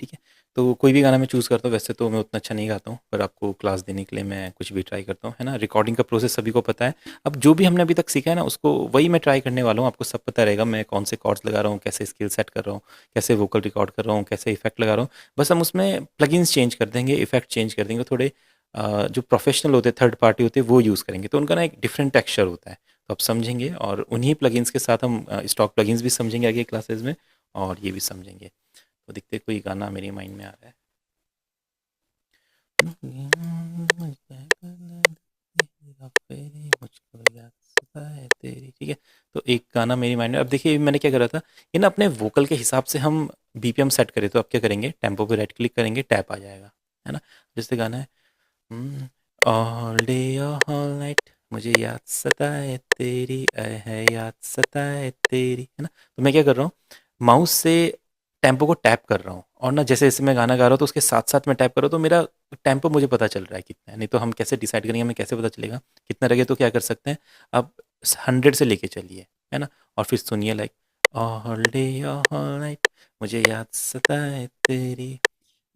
ठीक है। तो कोई भी गाना मैं चूज़ करता हूँ, वैसे तो मैं उतना अच्छा नहीं गाता हूँ, पर आपको क्लास देने के लिए मैं कुछ भी ट्राई करता हूँ, है ना? रिकॉर्डिंग का प्रोसेस सभी को पता है। अब जो भी हमने अभी तक सीखा है ना, उसको वही मैं ट्राई करने वाला हूँ। आपको सब पता रहेगा मैं कौन से कॉर्ड्स लगा रहा हूँ, कैसे स्केल सेट कर रहा हूँ, कैसे वोकल रिकॉर्ड कर रहा हूँ, कैसे इफ़ेक्ट लगा रहा हूँ। बस हम उसमें प्लगइन्स चेंज कर देंगे, इफ़ेक्ट चेंज कर देंगे, थोड़े जो प्रोफ़ेशनल होते हैं, थर्ड पार्टी होते हैं, वो यूज़ करेंगे। तो उनका ना एक डिफरेंट टेक्सचर होता है। तो आप समझेंगे, और उन्हीं प्लगइन्स के साथ हम स्टॉक प्लगइन्स भी समझेंगे आगे क्लासेस में, और ये भी समझेंगे। तो देखते हैं, कोई गाना मेरे माइंड में आ रहा है। मुझको याद सताए तेरी, ठीक है। तो एक गाना मेरी माइंड में, अब देखिए मैंने क्या करा था, ये ना अपने वोकल के हिसाब से हम बीपीएम सेट करें। तो आप क्या करेंगे, टेम्पो पे राइट क्लिक करेंगे, टैप आ जाएगा, है ना? जैसे गाना है, ऑल डे ऑल नाइट, मुझे याद सताए तेरी, आए है याद सताए तेरी, है ना? तो मैं क्या कर रहा हूँ, माउस से टेम्पो को टैप कर रहा हूँ, और ना जैसे जैसे मैं गाना गा रहा हूँ तो उसके साथ साथ मैं टैप कर रहा हूँ, तो मेरा टेम्पो मुझे पता चल रहा है कितना है। नहीं तो हम कैसे डिसाइड करेंगे, हमें कैसे पता चलेगा कितना रहे? तो क्या कर सकते हैं, आप 100 से लेके चलिए, है ना? और फिर सुनिए, like all day all night, मुझे याद सताए तेरी,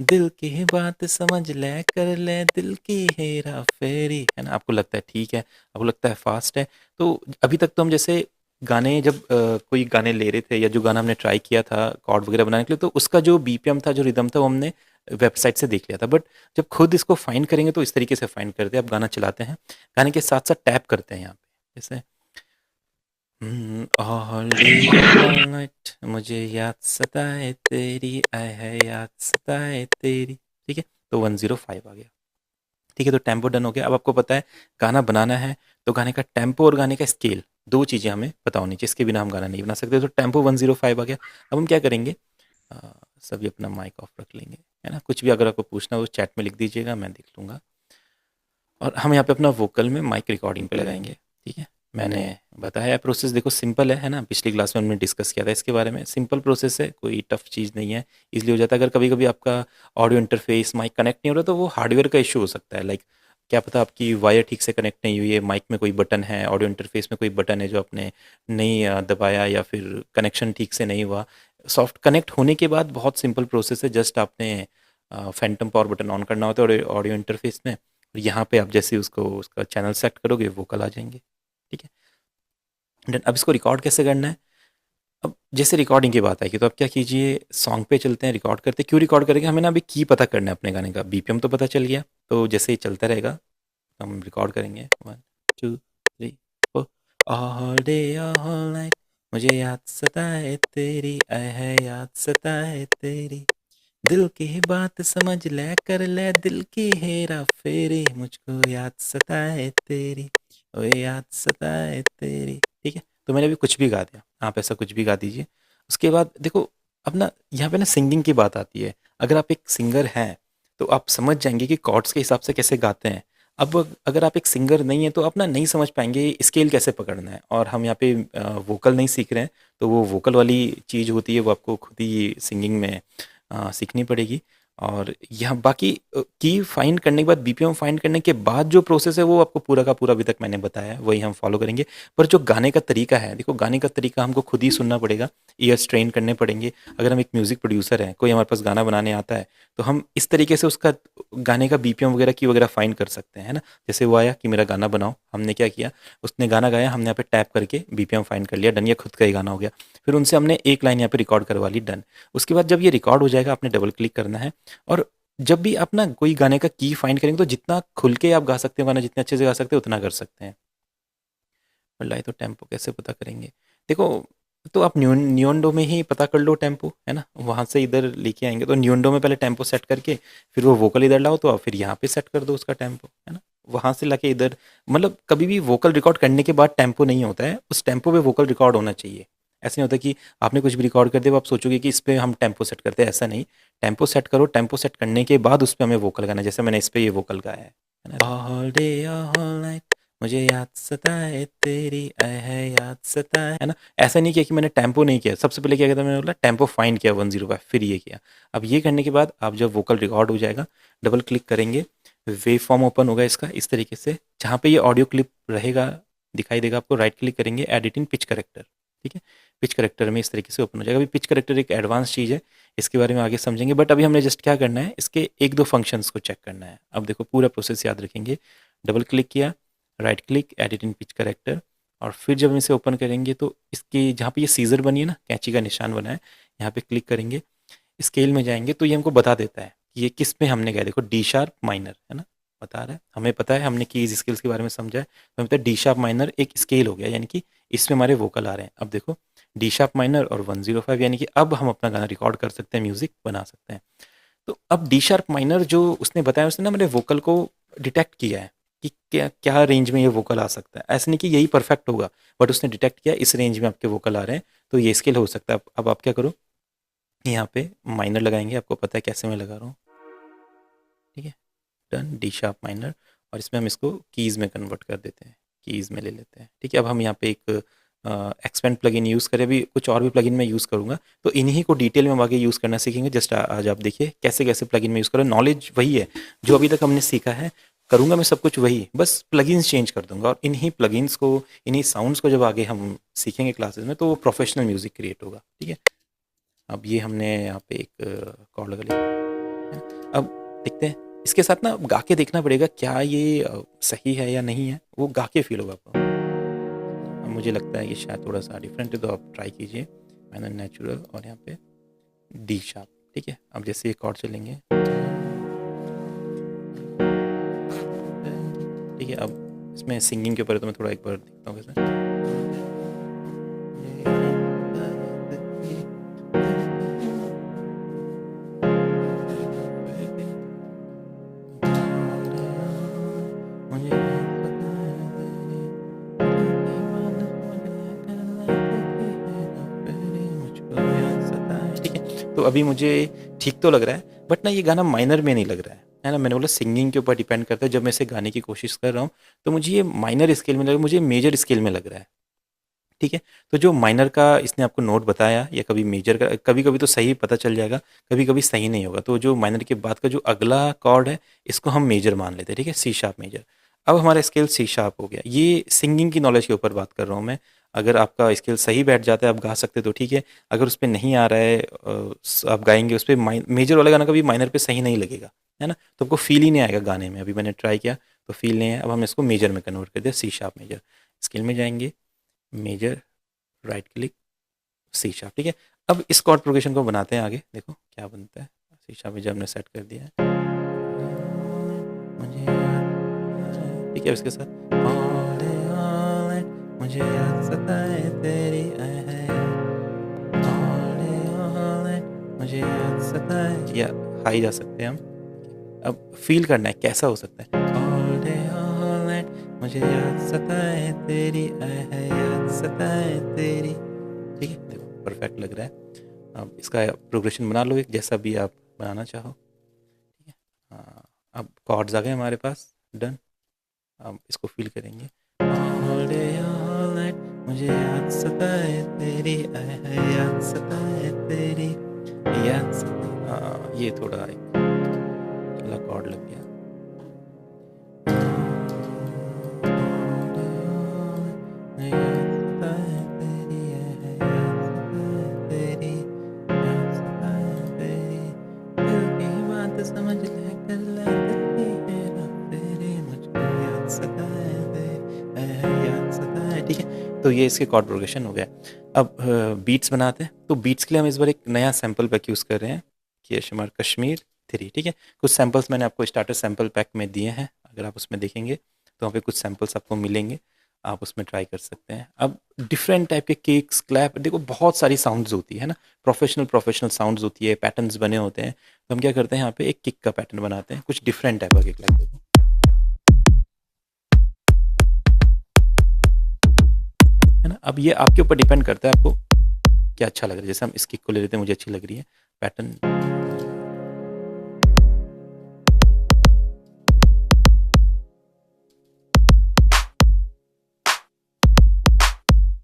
दिल की बात समझ ले, कर ले दिल की हेरा फेरी, है ना? आपको लगता है ठीक है, आपको लगता है फास्ट है। तो अभी तक तो हम जैसे गाने जब कोई गाने ले रहे थे, या जो गाना हमने ट्राई किया था कॉर्ड वगैरह बनाने के लिए, तो उसका जो बीपीएम था, जो रिदम था, वो हमने वेबसाइट से देख लिया था। बट जब खुद इसको फाइंड करेंगे तो इस तरीके से फाइंड करते हैं। आप गाना चलाते हैं, गाने के साथ साथ टैप करते हैं यहाँ पे, जैसे ऑल डे ऑल नाइट, मुझे याद सताए तेरी, आए है याद सताए तेरी, ठीक है। तो 105 आ गया, ठीक है। तो टेम्पो डन हो गया। अब आपको पता है गाना बनाना है, तो गाने का टेम्पो और गाने का स्केल, दो चीज़ें हमें पता होनी चाहिए, इसके बिना हम गाना नहीं बना सकते। तो टेम्पो 105 आ गया। अब हम क्या करेंगे, अ, सभी अपना माइक ऑफ रख लेंगे, है ना? कुछ भी अगर आपको पूछना हो चैट में लिख दीजिएगा, मैं देख लूँगा। और हम यहाँ पे अपना वोकल में माइक रिकॉर्डिंग पे लगाएंगे, ठीक है। मैंने बताया प्रोसेस, देखो सिंपल है ना? पिछली क्लास में हमने डिस्कस किया था इसके बारे में। सिंपल प्रोसेस है, कोई टफ चीज़ नहीं है, इजीली हो जाता है। अगर कभी कभी आपका ऑडियो इंटरफेस माइक कनेक्ट नहीं हो रहा, तो वो हार्डवेयर का इशू हो सकता है। लाइक क्या पता आपकी वायर ठीक से कनेक्ट नहीं हुई है, माइक में कोई बटन है, ऑडियो इंटरफेस में कोई बटन है जो आपने नहीं दबाया, या फिर कनेक्शन ठीक से नहीं हुआ। सॉफ्ट कनेक्ट होने के बाद बहुत सिंपल प्रोसेस है, जस्ट आपने फैंटम पावर बटन ऑन करना होता है ऑडियो इंटरफेस में, और यहाँ पे आप जैसे उसको उसका चैनल सेलेक्ट करोगे, वोकल आ जाएंगे, ठीक है। देन अब इसको रिकॉर्ड कैसे करना है? अब जैसे रिकॉर्डिंग की बात आएगी, तो आप क्या कीजिए, सॉन्ग पे चलते हैं, रिकॉर्ड करते हैं। क्यों रिकॉर्ड करेंगे, हमें ना अभी की पता करना है अपने गाने का। बीपीएम तो पता चल गया, तो जैसे ही चलता रहेगा हम रिकॉर्ड करेंगे। 1 2 3 4, ऑल डे ऑल नाइट, मुझे याद सताए तेरी, आए है याद सताए तेरी, दिल की बात समझ ले, कर ले दिल की हेरा फेरी, मुझको याद सताए तेरी, ओए याद सताए तेरी, ठीक है। तो मैंने अभी कुछ भी गा दिया, आप ऐसा कुछ भी गा दीजिए। उसके बाद देखो, अब ना यहाँ पे ना सिंगिंग की बात आती है। अगर आप एक सिंगर हैं, तो आप समझ जाएंगे कि कॉर्ड्स के हिसाब से कैसे गाते हैं। अब अगर आप एक सिंगर नहीं है, तो आप ना नहीं समझ पाएंगे स्केल कैसे पकड़ना है। और हम यहाँ पे वोकल नहीं सीख रहे हैं, तो वो वोकल वाली चीज़ होती है, वो आपको खुद ही सिंगिंग में सीखनी पड़ेगी। और यहाँ बाकी की फाइंड करने के बाद, बीपीएम फाइंड करने के बाद जो प्रोसेस है, वो आपको पूरा का पूरा अभी तक मैंने बताया है, वही हम फॉलो करेंगे। पर जो गाने का तरीका है, देखो गाने का तरीका हमको खुद ही सुनना पड़ेगा, ईयर्स ट्रेन करने पड़ेंगे। अगर हम एक म्यूज़िक प्रोड्यूसर हैं, कोई हमारे पास गाना बनाने आता है, तो हम इस तरीके से उसका गाने का बीपीएम वगैरह की वगैरह फाइंड कर सकते हैं, है ना? जैसे वो आया कि मेरा गाना बनाओ, हमने क्या किया, उसने गाना गाया, हमने यहाँ पे टैप करके बीपीएम फाइंड कर लिया, डन, ये खुद का ही गाना हो गया। फिर उनसे हमने एक लाइन यहाँ पे रिकॉर्ड करवा ली, डन। उसके बाद जब ये रिकॉर्ड हो जाएगा, आपने डबल क्लिक करना है। और जब भी आप ना कोई गाने का की फाइंड करेंगे, तो जितना खुल के आप गा सकते हो गाना, जितने अच्छे से गा सकते हो उतना कर सकते हैं। लाए तो टेम्पो कैसे पता करेंगे, देखो। तो आप न्यूनडो में ही पता कर लो टेम्पो, है ना? वहाँ से इधर लेके आएंगे, तो न्यूनडो में पहले टेम्पो सेट करके, फिर वो वोकल इधर लाओ, तो आप फिर यहाँ पे सेट कर दो उसका टेम्पो, है ना? वहाँ से लाके इधर, मतलब कभी भी वोकल रिकॉर्ड करने के बाद टेम्पो नहीं होता है, उस टेम्पो पे वोकल रिकॉर्ड होना चाहिए। ऐसे नहीं होता कि आपने कुछ भी रिकॉर्ड कर दिया, आप सोचोगे कि इस पे हम टेम्पो सेट करते हैं, ऐसा नहीं। टेम्पो सेट करो, टेम्पो सेट करने के बाद उस पे हमें वोकल गाना है, जैसे मैंने इस पे ये वोकल गाया है ना, ऑल डे ऑल नाइट, मुझे याद सताए तेरी, आए है याद सताए, है ना? ऐसा नहीं किया कि मैंने टेम्पो नहीं किया, सबसे पहले क्या किया था, मैंने बोला टेम्पो फाइंड किया 105, फिर ये किया। अब ये करने के बाद आप जब वोकल रिकॉर्ड हो जाएगा, डबल क्लिक करेंगे, वेव फॉर्म ओपन होगा इसका इस तरीके से, जहाँ पे ये ऑडियो क्लिप रहेगा, दिखाई देगा आपको, राइट क्लिक करेंगे, एडिट इन पिच करेक्टर, ठीक है। पिच करेक्टर में इस तरीके से ओपन हो जाएगा। अभी पिच करेक्टर एक एडवांस चीज़ है, इसके बारे में आगे समझेंगे, बट अभी हमने जस्ट क्या करना है, इसके एक दो फंक्शंस को चेक करना है। अब देखो पूरा प्रोसेस याद रखेंगे। डबल क्लिक किया, right click, edit in pitch character, और फिर जब हम इसे ओपन करेंगे तो इसकी जहाँ पे ये सीजर बनी है ना, कैंची का निशान बना है, यहाँ पे क्लिक करेंगे, स्केल में जाएंगे तो ये हमको बता देता है कि ये किस में हमने गया। देखो डी शार्प माइनर है ना, बता रहा है, हमें पता है, हमने कीज स्केल्स के बारे में समझा है, तो हमें पता है डी शार्प माइनर एक स्केल हो गया, यानी कि इसमें हमारे वोकल आ रहे हैं। अब देखो डी शार्प माइनर और 105, यानी कि अब हम अपना गाना रिकॉर्ड कर सकते हैं, म्यूजिक बना सकते हैं। तो अब डी शार्प माइनर जो उसने बताया, उसने ना मेरे वोकल को डिटेक्ट किया है कि क्या क्या रेंज में ये वोकल आ सकता है। ऐसा नहीं कि यही परफेक्ट होगा, बट उसने डिटेक्ट किया इस रेंज में आपके वोकल आ रहे हैं, तो ये स्केल हो सकता है। अब आप क्या करो, यहाँ पे माइनर लगाएंगे, आपको पता है कैसे मैं लगा रहा हूँ, ठीक है, डन, डी शार्प माइनर, और इसमें हम इसको कीज़ में कन्वर्ट कर देते हैं, कीज़ में ले लेते हैं, ठीक है। अब हम यहाँ पे एक एक्सपेंड प्लगइन यूज़ करें, अभी कुछ और भी प्लगइन मैं यूज़ करूँगा, तो इन्हीं को डिटेल में हम आगे यूज़ करना सीखेंगे। जस्ट आज आप देखिए कैसे कैसे प्लगइन में यूज़ करें, नॉलेज वही है जो अभी तक हमने सीखा है, करूँगा मैं सब कुछ वही, बस प्लगइन्स चेंज कर दूंगा, और इन्हीं प्लगइन्स को, इन्हीं साउंड्स को जब आगे हम सीखेंगे क्लासेस में, तो वो प्रोफेशनल म्यूज़िक क्रिएट होगा, ठीक है। अब ये हमने यहाँ पे एक कॉर्ड लगा लिया। अब देखते हैं, इसके साथ ना गा के देखना पड़ेगा क्या ये सही है या नहीं है, वो गा के फील होगा आपको। अब मुझे लगता है ये शायद थोड़ा सा डिफरेंट है, तो आप ट्राई कीजिए। मैंने नेचुरल और यहाँ पे डी शार्प, ठीक है। अब जैसे ये कॉर्ड चलेंगे, ठीक है। अब इसमें सिंगिंग के ऊपर तो मैं थोड़ा एक बार देखता हूँ कैसे। तो अभी मुझे ठीक तो लग रहा है, बट ना ये गाना माइनर में नहीं लग रहा है ना। मैंने बोला सिंगिंग के ऊपर डिपेंड करता है। जब मैं इसे गाने की कोशिश कर रहा हूँ तो मुझे ये माइनर स्केल में लग रहा है, मुझे मेजर स्केल में लग रहा है, ठीक है। तो जो माइनर का इसने आपको नोट बताया, या कभी मेजर का, कभी कभी तो सही पता चल जाएगा, कभी कभी सही नहीं होगा। तो जो माइनर के बाद का जो अगला कॉर्ड है, इसको हम मेजर मान लेते हैं, ठीक है, सी शार्प मेजर। अब हमारा स्केल सी शार्प हो गया। ये सिंगिंग की नॉलेज के ऊपर बात कर रहा हूँ मैं। अगर आपका स्केल सही बैठ जाता है, आप गा सकते तो ठीक है, अगर उस पर नहीं आ रहा है, आप गाएंगे उस पर, मेजर वाला गाना कभी माइनर पे सही नहीं लगेगा, है ना, तो आपको फील ही नहीं आएगा गाने में। अभी मैंने ट्राई किया तो फील नहीं है। अब हमने इसको मेजर में कन्वर्ट कर दिया, सी शार्प मेजर। स्केल में जाएंगे, major, right click, C sharp, ठीक है। अब इस कॉर्ड प्रोग्रेशन को बनाते हैं आगे, देखो क्या बनता है। सी शार्प में जब हमने सेट कर दिया है, ठीक है, इसके साथ मुझे याद सताए तेरी, मुझे याद सताए, या हाई जा सकते हैं हम। अब फील करना है कैसा हो सकता है, मुझे याद सताए तेरी, याद सताए तेरी, ठीक है। देखो परफेक्ट लग रहा है। अब इसका प्रोग्रेशन बना लो एक, जैसा भी आप बनाना चाहो, ठीक है। हाँ, अब कॉर्ड्स आ गए हमारे पास, डन। अब इसको फील करेंगे, मुझे याद सताए तेरी, याद सताए तेरी, याद सताए। हाँ, ये थोड़ा एक अगला कॉर्ड लग गया। समझ ले कर ले तेरा, तेरे मुझको याद सताए दे, याद सताए, ठीक है। तो ये इसके कॉर्ड प्रोग्रेशन हो गया। अब बीट्स बनाते हैं। तो बीट्स के लिए हम इस बार एक नया सैम्पल पैक यूज़ कर रहे हैं, KSMR कश्मीर 3, ठीक है। कुछ सैम्पल्स मैंने आपको स्टार्टर सैम्पल पैक में दिए हैं, अगर आप उसमें देखेंगे तो वहाँ पे कुछ सैम्पल्स आपको मिलेंगे, आप उसमें ट्राई कर सकते हैं। अब डिफरेंट टाइप के किक्स, क्लैप, देखो बहुत सारी साउंड्स होती है ना, प्रोफेशनल साउंड्स होती है, पैटर्न्स बने होते हैं। तो हम क्या करते हैं, यहाँ पे एक किक का पैटर्न बनाते हैं, कुछ डिफरेंट टाइप का किक लगता है, है ना। अब ये आपके ऊपर डिपेंड करता है आपको क्या अच्छा लग रहा है। जैसे हम इस किक को ले लेते हैं, मुझे अच्छी लग रही है पैटर्न,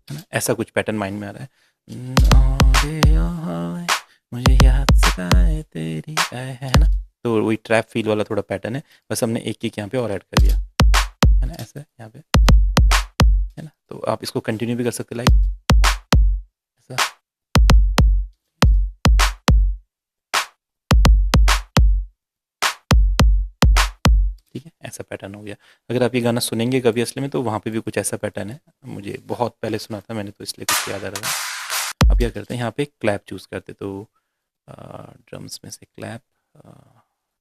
है ना, ऐसा कुछ पैटर्न माइंड में आ रहा है। मुझे याद सताए तेरी, है ना। तो वही ट्रैप फील वाला थोड़ा पैटर्न है, बस हमने एक किक यहाँ पे और ऐड कर दिया, है ना, ऐसा यहाँ पे, है ना। तो आप इसको कंटिन्यू भी कर सकते, लाइक ठीक है, ऐसा पैटर्न हो गया। अगर आप ये गाना सुनेंगे कभी असली में तो वहाँ पे भी कुछ ऐसा पैटर्न है, मुझे बहुत पहले सुना था मैंने तो इसलिए कुछ याद आ रहा था। अब क्या करते हैं, यहाँ पे क्लैप चूज़ करते, तो ड्रम्स में से clap,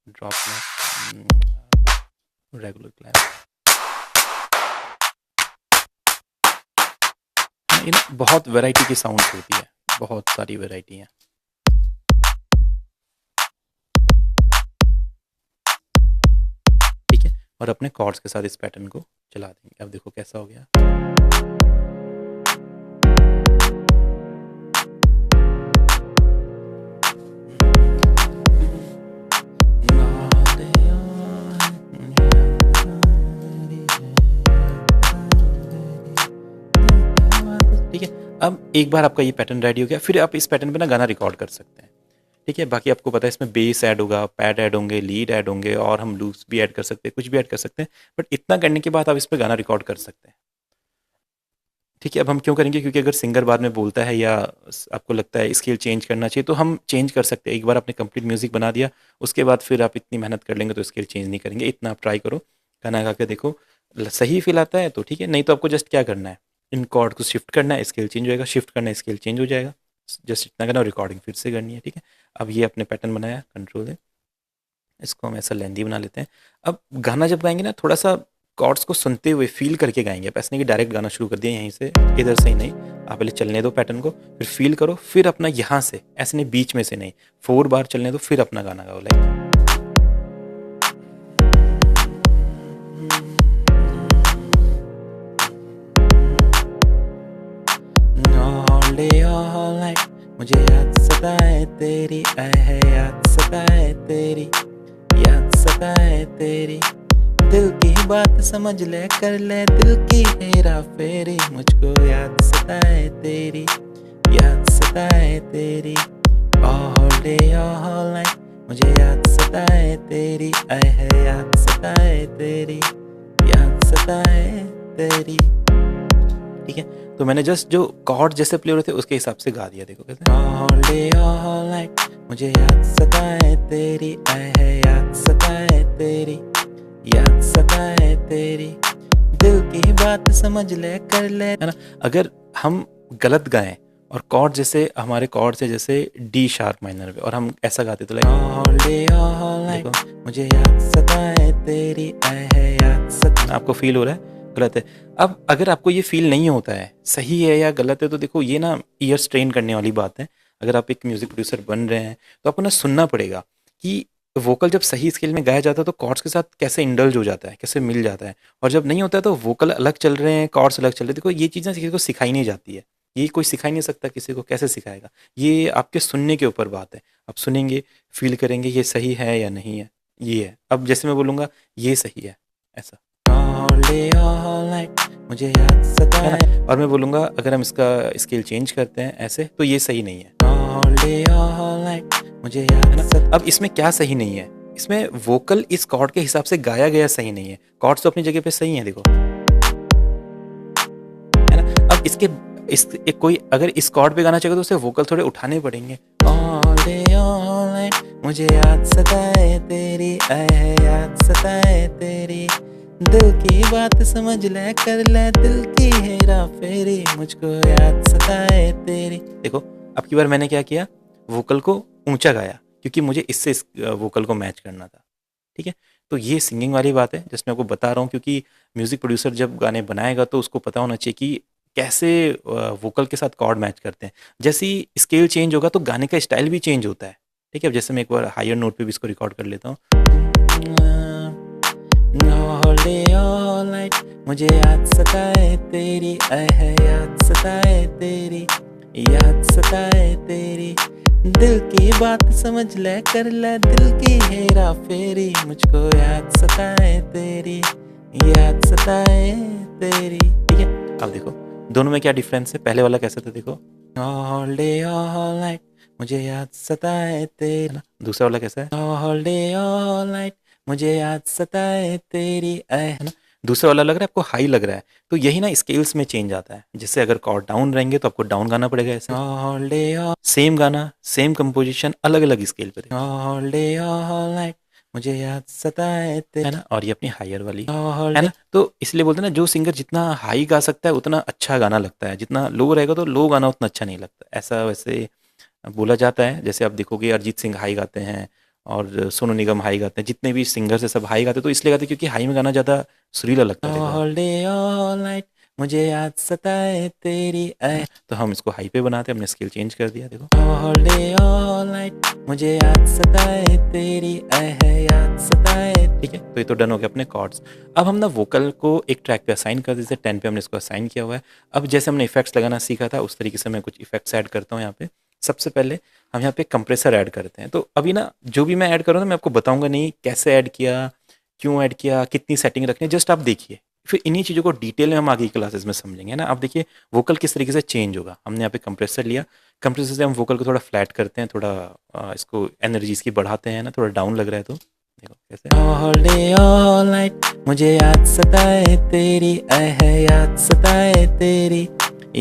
drop clap, regular clap. ये ना बहुत वैरायटी की साउंड्स होती है, बहुत सारी वैरायटी हैं। ठीक है, और अपने कॉर्ड्स के साथ इस पैटर्न को चला देंगे। अब देखो कैसा हो गया। ठीक है, अब एक बार आपका ये पैटर्न रेडी हो गया, फिर आप इस पैटर्न पे ना गाना रिकॉर्ड कर सकते हैं। ठीक है, बाकी आपको पता है इसमें बेस ऐड होगा, पैड ऐड होंगे, लीड ऐड होंगे, और हम लूप्स भी ऐड कर सकते हैं, कुछ भी ऐड कर सकते हैं। बट इतना करने के बाद आप इस पे गाना रिकॉर्ड कर सकते हैं। ठीक है, अब हम क्यों करेंगे, क्योंकि अगर सिंगर बाद में बोलता है या आपको लगता है स्केल चेंज करना चाहिए तो हम चेंज कर सकते हैं। एक बार आपने कंप्लीट म्यूजिक बना दिया, उसके बाद फिर आप इतनी मेहनत कर लेंगे तो स्केल चेंज नहीं करेंगे। इतना आप ट्राई करो, गाना गा के देखो, सही फील आता है तो ठीक है, नहीं तो आपको जस्ट क्या करना है, इन कॉर्ड को शिफ्ट करना है, स्केल चेंज हो जाएगा, शिफ्ट करना है, स्केल चेंज हो जाएगा। जस्ट इतना करना, रिकॉर्डिंग फिर से करनी है। ठीक है, अब ये अपने पैटर्न बनाया, कंट्रोल है, इसको हम ऐसा लेंदी बना लेते हैं। अब गाना जब गाएंगे ना, थोड़ा सा कॉर्ड्स को सुनते हुए फील करके गाएंगे। आप ऐसे नहीं कि डायरेक्ट गाना शुरू कर दिया यहीं से, इधर से ही नहीं, आप पहले चलने दो पैटर्न को, फिर फील करो, फिर अपना यहाँ से, ऐसे नहीं बीच में से नहीं, 4 बार चलने दो, फिर अपना गाना गाओ। Like all day all night मुझे याद सताए तेरी, आए है याद सताए तेरी, याद सताए तेरी, दिल की बात समझ ले, कर ले दिल की हेरा फेरी, मुझको याद सताए तेरी, याद सताए तेरी, ऑल डे ऑल नाइट मुझे याद सताए तेरी, आए है याद सताए तेरी, याद सताए तेरी। ठीक है, तो मैंने जस्ट जो कॉर्ड जैसे प्ले हो रहे थे उसके हिसाब से गा दिया। देखो कैसे, ऑल डे ऑल नाइट मुझे याद सताए तेरी, आए है याद सताए तेरी, याद सताए तेरी, दिल की बात समझ ले, कर ले, है ना। अगर हम गलत गाएं और कॉर्ड जैसे हमारे कॉर्ड से जैसे डी शार्प माइनर पे, और हम ऐसा गाते तो like all day all night मुझे याद सताए तेरी, आए है याद सताए, आपको फील हो रहा है गलत है। अब अगर आपको ये फील नहीं होता है सही है या गलत है, तो देखो ये ना ईयर स्ट्रेन करने वाली बात है। अगर आप एक म्यूजिक प्रोड्यूसर बन रहे हैं तो आपको ना सुनना पड़ेगा कि वोकल जब सही स्केल में गाया जाता है तो कॉर्ड्स के साथ कैसे इंडल्ज हो जाता है, कैसे मिल जाता है, और जब नहीं होता है तो वोकल अलग चल रहे हैं, कॉर्ड्स अलग चल रहे हैं। देखो ये चीज़ें किसी को सिखाई नहीं जाती है, ये कोई सिखा ही नहीं सकता किसी को, कैसे सिखाएगा। ये आपके सुनने के ऊपर बात है, आप सुनेंगे, फील करेंगे ये सही है या नहीं है। ये है, अब जैसे मैं बोलूँगा ये सही है ऐसा, ऑल डे ऑल नाइट मुझे याद सताए, और मैं बोलूँगा अगर हम इसका स्केल चेंज करते हैं ऐसे तो ये सही नहीं है, ऑल डे ऑल नाइट मुझे याद सताए। अब इसमें क्या सही नहीं है, इसमें वोकल इस कॉर्ड के हिसाब से गाया गया सही नहीं है, कॉर्ड्स तो अपनी जगह पे सही है, देखो, है ना। अब इसके एक कोई अगर इस कॉर्ड पे गाना चाहिए तो उसे वोकल थोड़े उठाने पड़ेंगे, ऑल डे ऑल नाइट मुझे याद सताए तेरी, आए है याद सताए तेरी, दिल की बात समझ ले, कर ले दिल की हेरा फेरी, मुझको याद सताए तेरी। देखो अब की बार मैंने क्या किया, वोकल को ऊंचा गाया क्योंकि मुझे इससे इस वोकल को मैच करना था। ठीक है, तो ये सिंगिंग वाली बात है जिसमें आपको बता रहा हूँ, क्योंकि म्यूजिक प्रोड्यूसर जब गाने बनाएगा तो उसको पता होना चाहिए कि कैसे वोकल के साथ कॉर्ड मैच करते हैं। जैसे ही स्केल चेंज होगा तो गाने का स्टाइल भी चेंज होता है। ठीक है, अब जैसे मैं एक बार हायर नोट पे भी इसको रिकॉर्ड कर लेता हूँ, ऑल डे ऑल नाइट मुझे याद सताए तेरी, आए है याद सताए तेरी, याद सताए तेरी, दिल की बात समझ ले, कर ले दिल की हेरा फेरी, मुझको याद सताए तेरी, याद सताए तेरी। ठीक है, अब देखो दोनों में क्या डिफरेंस है, पहले वाला कैसा था देखो, ऑल डे ऑल नाइट मुझे याद सताए तेरी, दूसरा वाला कैसा है, ऑल डे ऑल नाइट मुझे याद सताए तेरी, है ना। दूसरा वाला लग रहा है आपको हाई लग रहा है, तो यही ना स्केल्स में चेंज आता है। जैसे अगर कॉर्ड डाउन रहेंगे तो आपको डाउन गाना पड़ेगा, ऐसे ऑल डे ऑल, सेम गाना सेम कंपोजिशन अलग अलग स्केल पे, ऑल डे ऑल नाइट मुझे याद सताए है ना, और ये अपनी हायर वाली है ना। तो इसलिए बोलते हैं ना, जो सिंगर जितना हाई गा सकता है उतना अच्छा गाना लगता है, जितना लो रहेगा तो लो गाना उतना अच्छा नहीं लगता, ऐसा वैसे बोला जाता है। जैसे आप देखोगे अरिजीत सिंह हाई गाते हैं और सोनू निगम हाई गाते हैं, जितने भी सिंगर्स है सब हाई गाते हैं, तो इसलिए गाते हैं क्योंकि हाई में गाना ज़्यादा सुरीला लगता है। ऑल डे ऑल नाइट मुझे याद सताए तेरी आए, तो हम इसको हाई पे बनाते हैं, हमने स्केल चेंज कर दिया। देखो ऑल डे ऑल नाइट मुझे याद सताए तेरी आए है याद सताए, ठीक है। तो ये तो डन हो गया अपने कॉर्ड्स। अब हम ना वोकल को एक ट्रैक पे असाइन कर देते हैं, 10 पे हमने इसको असाइन किया हुआ है। अब जैसे हमने इफेक्ट्स लगाना सीखा था उस तरीके से मैं कुछ इफेक्ट्स ऐड करता हूँ यहाँ पे। सबसे पहले हम यहाँ पे कंप्रेसर ऐड करते हैं। तो अभी ना जो भी मैं ऐड करूँ ना मैं आपको बताऊंगा नहीं कैसे ऐड किया, क्यों ऐड किया, कितनी सेटिंग रखनी है, जस्ट आप देखिए। फिर इन्हीं चीज़ों को डिटेल में हम आगे की क्लासेस में समझेंगे, है ना। आप देखिए वोकल किस तरीके से चेंज होगा। हमने यहाँ पे कंप्रेसर लिया, कंप्रेसर से हम वोकल को थोड़ा फ्लैट करते हैं, थोड़ा इसको एनर्जी इसकी बढ़ाते हैं ना, थोड़ा डाउन लग रहा है तो देखो कैसे। ऑल डे ऑल नाइट मुझे याद सताए तेरी आए है याद सताए तेरी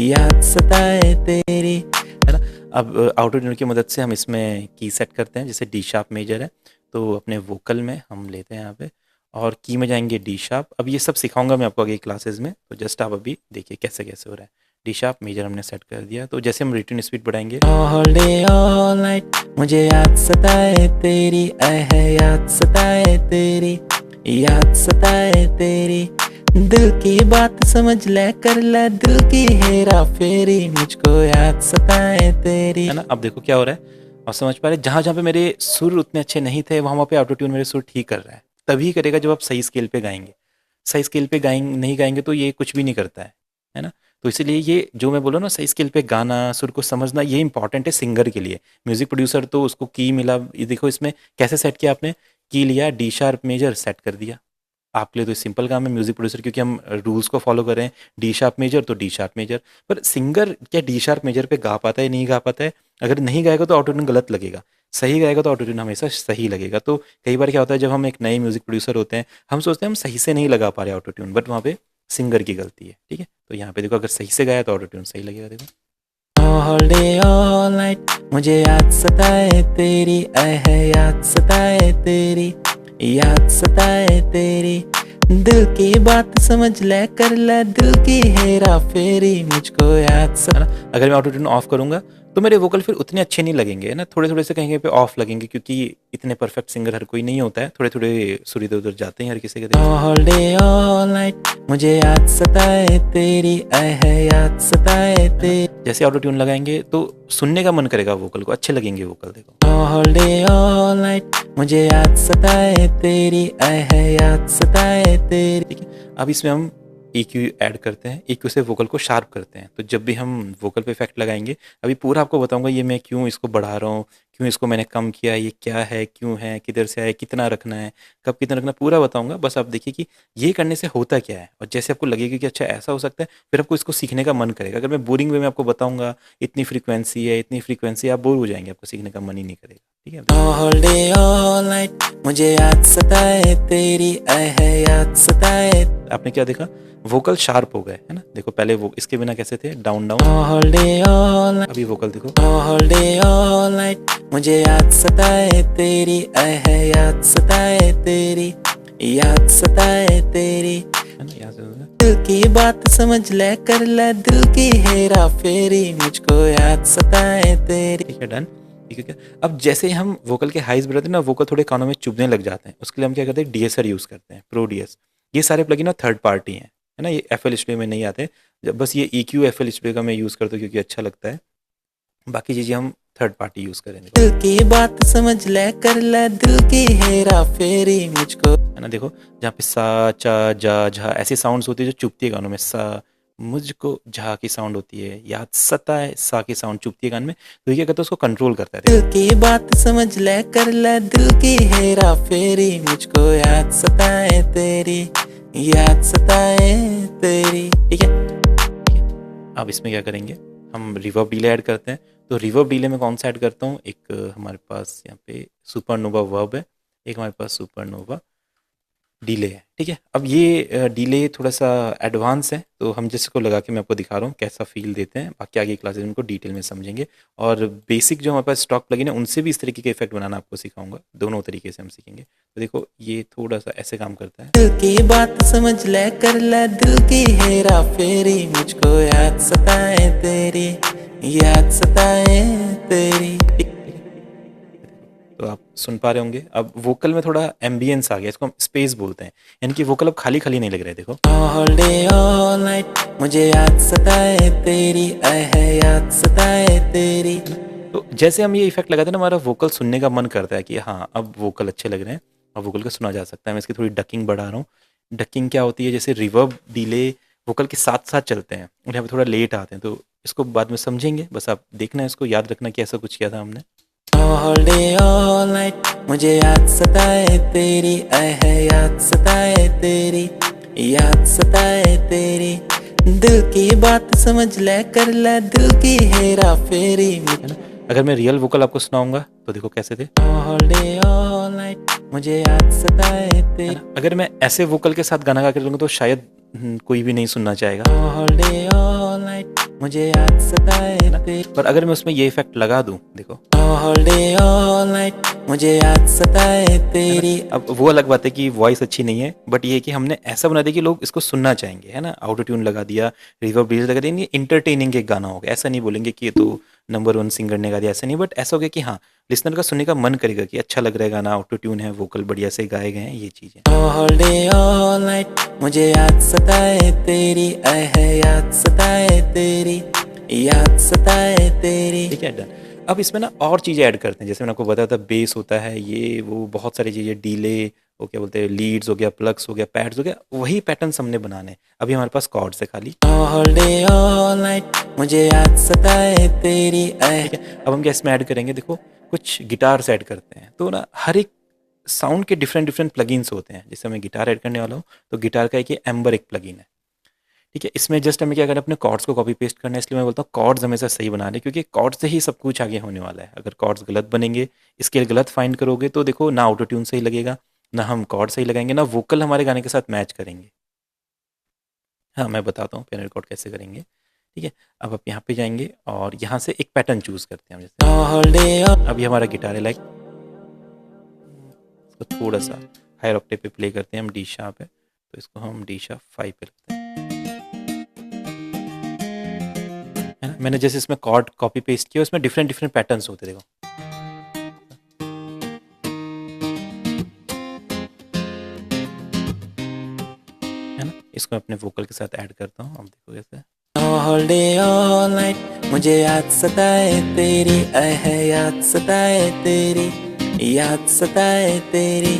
याद सताए तेरी, है ना। अब ऑटो ट्यून की मदद से हम इसमें की सेट करते हैं, जैसे डी शार्प मेजर है तो अपने वोकल में हम लेते हैं यहाँ पे और की में जाएंगे डी शार्प। अब ये सब सिखाऊंगा मैं आपको आगे क्लासेस में, तो जस्ट आप अभी देखिए कैसे कैसे हो रहा है। डी शार्प मेजर हमने सेट कर दिया, तो जैसे हम रिटर्न स्पीड बढ़ाएंगे, ऑल डे ऑल नाइट मुझे याद सताए तेरी आए है याद सताए तेरी याद सताए तेरी, दिल की बात समझ ले कर ले दिल की हेरा फेरी मुझको याद सताए तेरी, है ना। अब देखो क्या हो रहा है, और समझ पा रहे जहाँ जहाँ पे मेरे सुर उतने अच्छे नहीं थे वहाँ पे ऑटो ट्यून मेरे सुर ठीक कर रहा है। तभी करेगा जब आप सही स्केल पे गाएंगे। सही स्केल पे गाएंगे नहीं गाएंगे तो ये कुछ भी नहीं करता है ना। तो इसीलिए ये जो मैं बोला ना सही स्केल पे गाना सुर को समझना ये इंपॉर्टेंट है सिंगर के लिए। म्यूजिक प्रोड्यूसर तो उसको की मिला, ये देखो इसमें कैसे सेट किया आपने, की लिया डी शार्प मेजर सेट कर दिया। आपके लिए तो सिंपल काम है म्यूजिक प्रोड्यूसर, क्योंकि हम रूल्स को फॉलो कर रहे हैं। डी शार्प मेजर तो डी शार्प मेजर, पर सिंगर क्या डी शार्प मेजर पे गा पाता है नहीं गा पाता है। अगर नहीं गाएगा तो ऑटोट्यून गलत लगेगा, सही गाएगा तो ऑटोट्यून हमेशा सही लगेगा। तो कई बार क्या होता है जब हम एक नए म्यूजिक प्रोड्यूसर होते हैं हम सोचते हैं हम सही से नहीं लगा पा रहे ऑटोट्यून, बट वहाँ पे सिंगर की गलती है, ठीक है। तो यहाँ पे देखो अगर सही से गाया तो ऑटोट्यून सही लगेगा। देखो ऑल डे ऑल नाइट मुझे याद सताए तेरी आए है याद सताए तेरी याद सताए तेरी, दिल की बात समझ ले कर ले दिल की हेरा फेरी मुझको याद सताए। अगर मैं ऑटो ट्यून ऑफ करूंगा तो मेरे वोकल फिर उतने अच्छे नहीं लगेंगे, है ना। थोड़े थोड़े से कहीं पे ऑफ लगेंगे, क्योंकि इतने परफेक्ट सिंगर हर कोई नहीं होता है, थोड़े थोड़े सुर इधर उधर जाते हैं हर किसी के। ऑल डे ऑल नाइट मुझे याद सताए तेरी आए है याद सताए तेरी, जैसे ऑटो ट्यून लगाएंगे तो सुनने का मन करेगा, वोकल को अच्छे लगेंगे वोकल। देखो ऑल डे ऑल नाइट मुझे याद सताए तेरी आए है याद सताए तेरी, ठीक है। अब इसमें हम EQ ऐड करते हैं, EQ से वोकल को शार्प करते हैं। तो जब भी हम वोकल पे इफेक्ट लगाएंगे अभी पूरा आपको बताऊंगा ये मैं क्यों इसको बढ़ा रहा हूँ, क्यों इसको मैंने कम किया, ये क्या है, क्यों है, किधर से आया, कितना रखना है, कब कितना रखना, पूरा बताऊंगा। बस आप देखिए कि ये करने से होता क्या है, और जैसे आपको लगेगा कि अच्छा ऐसा हो सकता है फिर आपको इसको सीखने का मन करेगा। अगर मैं बोरिंग वे में आपको बताऊंगा इतनी फ्रीक्वेंसी है इतनी फ्रीक्वेंसी, आप बोर हो जाएंगे, आपको सीखने का मन ही नहीं करेगा, ठीक है। ऑल डे ऑल नाइट मुझे याद सताए तेरी आए है याद सताए, आपने क्या देखा, वोकल शार्प हो गए, है ना। देखो पहले वो इसके बिना कैसे थे, down down. All day all night अभी वोकल देखो, ऑल डे ऑल नाइट मुझे याद सताए तेरी आए है याद सताए तेरी याद सताए तेरी, है ना। यहाँ से दिल की बात समझ ले कर ले दिल की हेरा फेरी मुझको याद सताए तेरी, ठीक है डन। ठीक है क्या, अब जैसे हम वोकल के हाइज बढ़ाते हैं ना वोकल थोड़े कानों में चुभने लग जाते हैं, उसके लिए हम क्या करते हैं DSR यूज़ करते हैं, प्रो DS। ये सारे प्लगइन ना थर्ड पार्टी हैं, है ना, ये FL स्टूडियो में नहीं आते। बस ये EQ FL स्टूडियो का मैं यूज़ करता हूँ क्योंकि अच्छा लगता है, बाकी चीज़ें हम थर्ड पार्टी यूज़ करेंगे। दिल की बात समझ ले कर ले दिल की हेरा फेरी मुझको, है ना। देखो जहाँ पे सा चा जा झा ऐसी साउंड्स होती है जो चुभती है गानों में, सा मुझको झा की साउंड होती है, याद सताए सा की साउंड चुभती है गान में, तो ये क्या करता है उसको कंट्रोल करता है। दिल की बात समझ ले कर ले दिल की हेरा फेरी मुझको याद सताए तेरी याद सताए तेरी, ठीक है। अब इसमें क्या करेंगे हम रिवर्ब डिले ऐड करते हैं। तो रिवर्ब डिले में कौन सा ऐड करता हूँ, एक हमारे पास यहाँ पे सुपरनोवा वर्ब है, एक हमारे पास सुपरनोवा डिले है, ठीक है। अब ये डिले थोड़ा सा एडवांस है, तो हम जिसको लगा के मैं आपको दिखा रहा हूँ कैसा फील देते हैं, बाकी आगे क्लासेस में उनको डिटेल में समझेंगे। और बेसिक जो हमारे पास स्टॉक प्लगइन है उनसे भी इस तरीके के इफेक्ट बनाना आपको सिखाऊंगा, दोनों तरीके से हम सीखेंगे। तो देखो ये थोड़ा सा ऐसे काम करता है। दिल की बात समझ ले, कर ले दिल की हेरा फेरी, मुझको याद सताए तेरी, याद सताए तेरी। तो आप सुन पा रहे होंगे। अब वोकल में थोड़ा एम्बियंस आ गया, इसको हम स्पेस बोलते हैं, यानी कि वोकल अब खाली खाली नहीं लग रहे। देखो ऑल डे ऑल नाइट मुझे याद सताए तेरी, आए है याद सताए तेरी। तो जैसे हम ये इफेक्ट लगाते हैं ना, हमारा वोकल सुनने का मन करता है कि हाँ अब वोकल अच्छे लग रहे हैं, अब वोकल को सुना जा सकता है। मैं इसकी थोड़ी डकिंग बढ़ा रहा हूँ। डकिंग क्या होती है, जैसे रिवर्ब डिले वोकल के साथ साथ चलते हैं और यहाँ पे थोड़ा लेट आते हैं, तो इसको बाद में समझेंगे, बस आप देखना है, इसको याद रखना कि ऐसा कुछ किया था हमने। ऑल डे ऑल नाइट मुझे याद सताए तेरी, आए है याद सताए तेरी, याद सताए तेरी। दिल की बात समझ ले, कर ले दिल की हेरा फेरी। अगर मैं रियल वोकल आपको सुनाऊंगा तो देखो कैसे थे। ऑल डे ऑल नाइट मुझे याद सताए तेरी। अगर मैं ऐसे वोकल के साथ गाना गा कर लूंगा तो शायद कोई भी नहीं सुनना चाहेगा। ऑल डे ऑल नाइट मुझे याद सताए तेरी। पर अगर मैं उसमें ये इफेक्ट लगा दूं, देखो ऑल डे ऑल नाइट मुझे याद सताए तेरी। अब वो अलग बात है कि वॉइस अच्छी नहीं है, बट ये है कि हमने ऐसा बना दिया कि लोग इसको सुनना चाहेंगे, है ना। ऑटो ट्यून लगा दिया, रिवर्ब डिले लगा दिया, इंटरटेनिंग एक गाना होगा। ऐसा नहीं बोलेंगे कि ये तो नंबर 1 सिंगर ने गा दिया, ऐसा नहीं, बट ऐसा हो गया कि हाँ लिसनर का सुनने का मन करेगा कि अच्छा लग रहा है गाना, ऑटो ट्यून है, वोकल बढ़िया से गाए गए हैं, ये चीज़ें। ऑल डे ऑल नाइट मुझे याद सताए तेरी, आए है याद सताए तेरी, याद सताए तेरी। ठीक है, डन। अब इसमें ना और चीज़ें ऐड करते हैं, जैसे मैंने आपको बताया था बेस होता है, ये वो बहुत सारी चीज़ें, डिले वो क्या बोलते हैं, लीड्स हो गया, प्लग्स हो गया, पैड्स हो गया, वही पैटर्न्स हमने बनाने हैं। अभी हमारे पास कॉर्ड्स है खाली। ऑल डे ऑल नाइट मुझे याद सताए तेरी, ठीक है। अब हम क्या इसमें ऐड करेंगे, देखो कुछ गिटार्स ऐड करते हैं, तो ना हर एक साउंड के डिफरेंट डिफरेंट प्लगइन्स होते हैं। जैसे मैं गिटार ऐड करने वाला हूँ तो गिटार का एक एम्बर एक प्लगइन है, ठीक है। इसमें जस्ट हमें क्या करना है, अपने कॉर्ड्स को कॉपी पेस्ट करना है, इसलिए मैं बोलता हूँ कॉर्ड्स हमेशा सही बनाने, क्योंकि कॉर्ड से ही सब कुछ आगे होने वाला है। अगर कॉर्ड्स गलत बनेंगे, स्केल गलत फाइंड करोगे, तो देखो ना ऑटो ट्यून सही लगेगा, ना हम कॉर्ड सही लगाएंगे, ना वोकल हमारे गाने के साथ मैच करेंगे। हाँ मैं बताता हूँ पियानो रिकॉर्ड कैसे करेंगे, ठीक है। अब आप यहाँ पे जाएंगे और यहाँ से एक पैटर्न चूज करते हैं हम, जैसे अभी हमारा गिटार है, लाइक इसको थोड़ा सा हायर ऑक्टेव पे प्ले करते हैं हम, डी शार्प है तो इसको हम डी शार्प 5 पे रखते हैं, है ना। मैंने जैसे इसमें कॉर्ड कॉपी पेस्ट किया, उसमें डिफरेंट डिफरेंट पैटर्न्स होते, देखो है ना। इसको अपने वोकल के साथ ऐड करता हूँ, अब देखो कैसे। ऑल डे ऑल नाइट मुझे याद सताए तेरी, आए है याद सताए तेरी, याद सताए तेरी।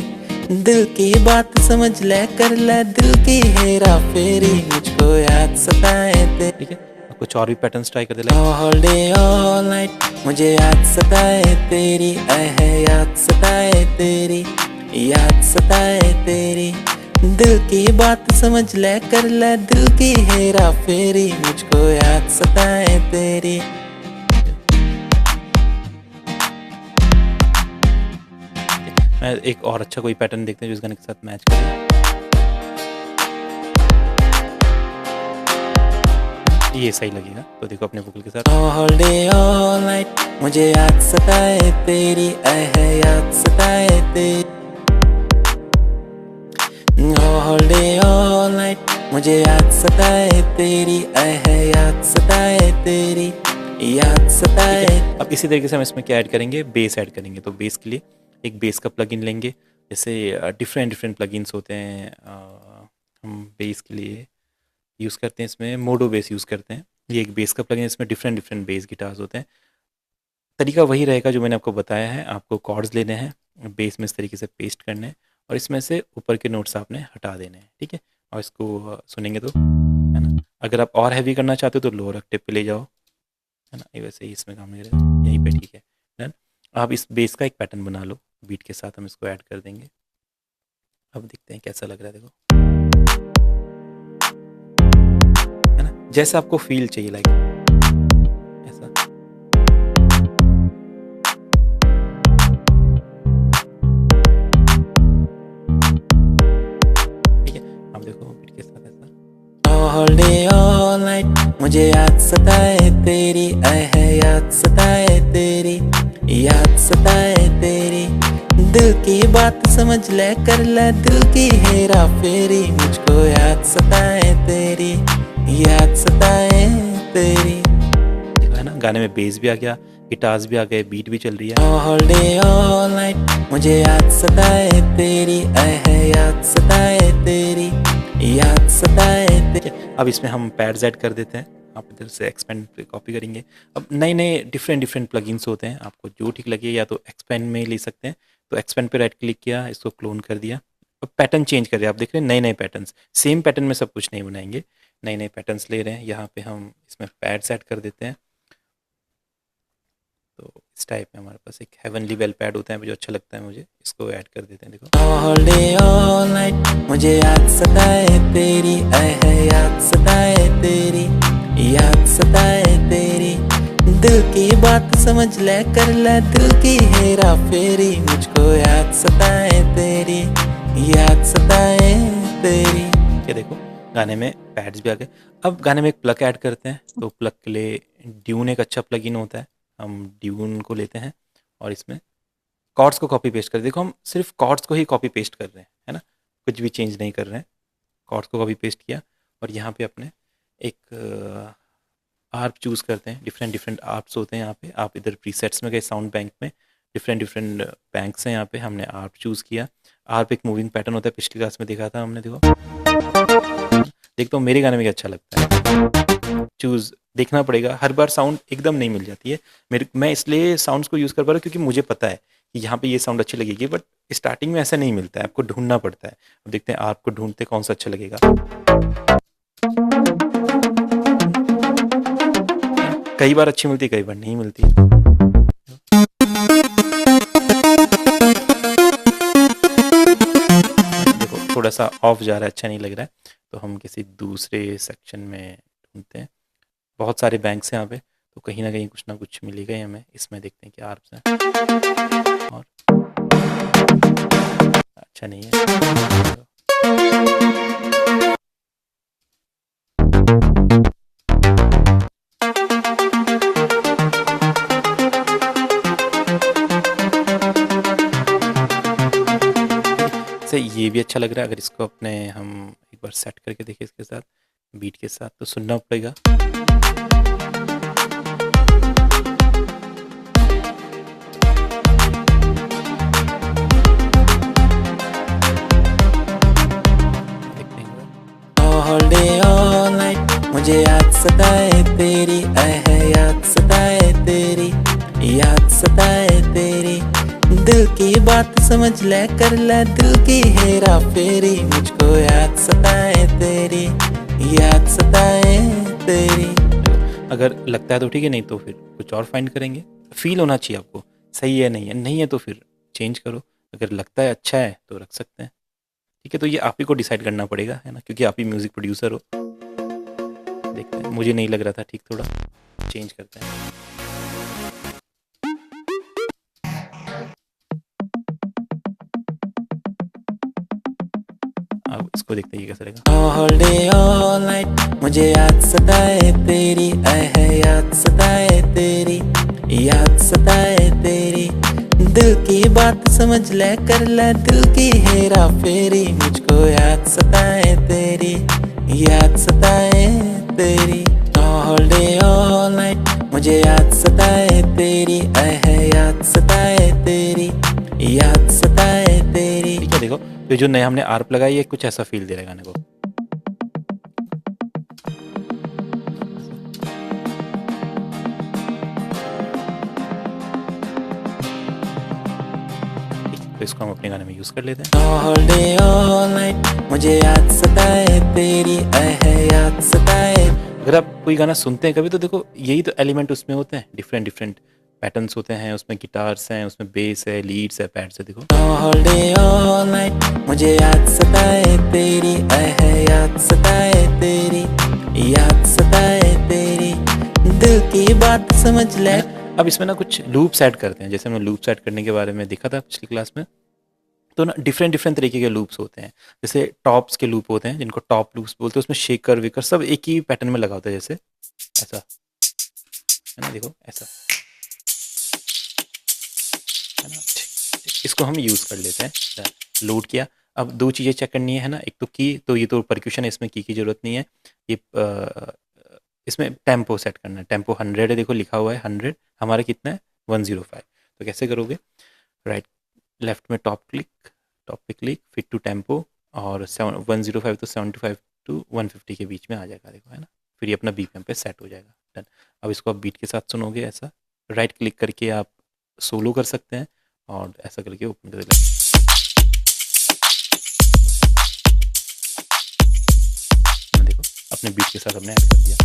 दिल की बात समझ ले, कर ले दिल की हेरा फेरी, मुझको याद सताए तेरी। ठीक है, अब कुछ और भी पैटर्न्स ट्राई कर दे। ऑल डे ऑल नाइट मुझे याद सताए तेरी, आए है याद सताए तेरी, याद सताए तेरी। दिल की बात समझ ले, कर ले दिल की हेरा फेरी, मुझको याद सताए तेरी। मैं एक और अच्छा कोई पैटर्न देखते हैं जो इस गाने के साथ मैच करे। ये सही लगेगा, तो देखो अपने वोकल के साथ। ऑल डे ऑल नाइट मुझे याद सताए तेरी, आए है याद सताए तेरी। ऑल डे ऑल नाइट मुझे याद सताए तेरी, आए है याद सताए तेरी, याद सताए। अब इसी तरीके से हम इसमें क्या ऐड करेंगे, बेस ऐड करेंगे। तो बेस के लिए एक बेस का प्लगइन लेंगे, जैसे डिफरेंट डिफरेंट प्लगइन्स होते हैं, हम बेस के लिए यूज़ करते हैं, इसमें मोडो बेस यूज़ करते हैं। ये एक बेस का प्लगइन, इसमें डिफरेंट डिफरेंट बेस गिटार्स होते हैं। तरीका वही रहेगा जो मैंने आपको बताया है, आपको कॉर्ड्स लेने हैं, बेस में इस तरीके से पेस्ट करने हैं और इसमें से ऊपर के नोट्स आपने हटा देने हैं, ठीक है। और इसको सुनेंगे तो, है ना। अगर आप और हैवी करना चाहते हो तो लोअर ऑक्टेव पे ले जाओ, है ना। वैसे ही इसमें काम नहीं करेगा, यहीं पे ठीक है, डन। आप इस बेस का एक पैटर्न बना लो, बीट के साथ हम इसको ऐड कर देंगे। अब देखते हैं कैसा लग रहा है, देखो, है ना, जैसा आपको फील चाहिए, लाइक ऐसा। ठीक है, अब देखो बीट के साथ ऐसा। ऑल डे ऑल नाइट मुझे याद सताए तेरी, आए है याद सताए तेरी, याद सताए तेरी। दिल की बात समझ ले, कर ले दिल की हेरा फेरी, मुझको याद सताए तेरी, याद सताए तेरी। देखो है ना, गाने में बेस भी आ गया, गिटार्स भी आ गए, बीट भी चल रही है। ऑल डे ऑल नाइट मुझे याद सताए तेरी, आए है याद सताए तेरी, याद सताए तेरी। अब इसमें हम पैड्स ऐड कर देते हैं, आप इधर से एक्सपेंड पे कॉपी करेंगे। अब नए नए डिफरेंट प्लगइन्स होते हैं, आपको जो ठीक लगे या तो एक्सपेंड में ले सकते हैं। तो एक्सपेंड पे राइट क्लिक किया, इसको क्लोन कर दिया। अब पैटर्न चेंज कर रहे हैं, आप देख रहे हैं नए नए पैटर्न्स, सेम पैटर्न में सब कुछ नहीं बनाएंगे, नए नए पैटर्न्स ले रहे हैं। यहाँ पे हम इसमें पैड्स ऐड कर देते हैं। तो इस टाइप में हमारे पास एक हेवनली वेल पैड होता है जो अच्छा लगता है मुझे, इसको ऐड कर देते हैं। देखो ऑल डे ऑल नाइट मुझे याद सताए तेरी, आए है याद सताए तेरी, याद सताए तेरी। दिल की बात समझ ले, कर ले दिल की हेरा फेरी, मुझको याद सताए तेरी, याद सताए तेरी। ये देखो गाने में पैड्स भी आ गए। अब गाने में एक प्लग ऐड करते हैं। तो प्लग के लिए ड्यून एक अच्छा प्लग इन होता है, हम ड्यून को लेते हैं और इसमें कॉर्ड्स को कॉपी पेस्ट कर। देखो हम सिर्फ कॉर्ड्स को ही कॉपी पेस्ट कर रहे हैं, है ना, कुछ भी चेंज नहीं कर रहे हैं। कॉर्ड्स को कॉपी पेस्ट किया और यहाँ पे अपने एक आर्प चूज़ करते हैं। डिफरेंट आर्प्स होते हैं यहाँ पे। आप इधर प्रीसेट्स में गए, साउंड बैंक में डिफरेंट बैंक्स हैं यहाँ पे, हमने आर्प चूज़ किया। आर्प एक मूविंग पैटर्न होता है, पिछली क्लास में देखा था हमने। देखो देखता हूँ मेरे गाने में क्या अच्छा लगता है, चूज़ देखना पड़ेगा। हर बार साउंड एकदम नहीं मिल जाती है मैं इसलिए साउंड्स को यूज़ कर पा रहा हूँ क्योंकि मुझे पता है कि यहाँ पे ये साउंड अच्छी लगेगी, बट स्टार्टिंग में ऐसा नहीं मिलता है, आपको ढूंढना पड़ता है। अब देखते हैं आपको ढूंढते कौन सा अच्छा लगेगा। कई बार अच्छी मिलती, कई बार नहीं मिलती। देखो थोड़ा सा ऑफ जा रहा है, अच्छा नहीं लग रहा है, तो हम किसी दूसरे सेक्शन में ढूंढते हैं। बहुत सारे बैंक्स हैं यहाँ पे, तो कहीं ना कहीं कुछ ना कुछ मिलेगा ही हमें। इसमें देखते हैं कि आर्प्स हैं और अच्छा नहीं है। से ये भी अच्छा लग रहा है। अगर इसको अपने हम एक बार सेट करके देखें इसके साथ, बीट के साथ, तो सुनना पड़ेगा। ऑल डे ऑल नाइट मुझे याद सताए तेरी, आए है याद सताए तेरी, याद सताए तेरी। दिल की बात समझ ले, कर ले दिल की हेरा फेरी, मुझको याद सताए तेरी, याद सताए तेरी। अगर लगता है तो ठीक है, नहीं तो फिर कुछ और फाइंड करेंगे। फील होना चाहिए आपको, सही है नहीं है, नहीं है तो फिर चेंज करो। अगर लगता है अच्छा है तो रख सकते हैं, ठीक है। तो ये आप ही को डिसाइड करना पड़ेगा, है ना, क्योंकि आप ही म्यूज़िक प्रोड्यूसर हो। देखते हैं, मुझे नहीं लग रहा था ठीक, थोड़ा चेंज करते हैं। अब इसको देखते हैं ये कैसा रहेगा। ऑल डे ऑल नाइट मुझे याद सताए तेरी, आए है याद सताए तेरी, याद सताए तेरी। दिल की बात समझ ले, कर ले दिल की हेरा फेरी, मुझको याद सताए तेरी, याद सताए तेरी। ऑल डे ऑल नाइट मुझे याद सताए तेरी, आए है याद सताए तेरी, याद सताए तेरी। ठीक है, देखो तो जो नए हमने आर्प लगाई है, कुछ ऐसा फील दे रहा है गाने को। तो इसको हम अपने गाने में यूज कर लेते हैं। ऑल डे ऑल नाइट मुझे याद सताए तेरी, आए है याद सताए। अगर आप कोई गाना सुनते हैं कभी, तो देखो यही तो एलिमेंट उसमें होते हैं, डिफरेंट पैटर्न्स होते हैं उसमें, गिटार्स हैं उसमें, बेस है, लीड्स है, पैड्स है। देखो ऑल डे ऑल नाइट मुझे याद सताए तेरी, आए है याद सताए तेरी, याद सताए तेरी। दिल की बात समझ ले। अब इसमें ना कुछ लूप्स ऐड करते हैं, जैसे हमने लूप्स ऐड करने के बारे में देखा था पिछली क्लास में। तो ना डिफरेंट तरीके के लूप्स होते हैं। जैसे टॉप्स के लूप होते हैं जिनको टॉप लूप्स बोलते हैं, उसमें शेकर वेकर सब एक ही पैटर्न में लगा होता है, जैसे ऐसा, है ना, देखो ऐसा, है ना। इसको हम यूज़ कर लेते हैं। लोड किया। अब दो चीज़ें चेक करनी है ना, एक तो की, तो ये तो परक्यूशन है, इसमें की ज़रूरत नहीं है। ये इसमें टेम्पो सेट करना है। टेम्पो 100 है, देखो लिखा हुआ है 100, हमारा कितना है 105। तो कैसे करोगे, राइट लेफ्ट में टॉप पे क्लिक, फिट टू टेम्पो, और 105 तो 75 टू 150 के बीच में आ जाएगा, देखो है ना। फिर ये अपना बीपीएम पे सेट हो जाएगा। डन। अब इसको आप बीट के साथ सुनोगे ऐसा, राइट क्लिक करके आप सोलो कर सकते हैं, और ऐसा करके ओपन कर देना। देखो अपने बीट के साथ हमने ऐड कर दिया।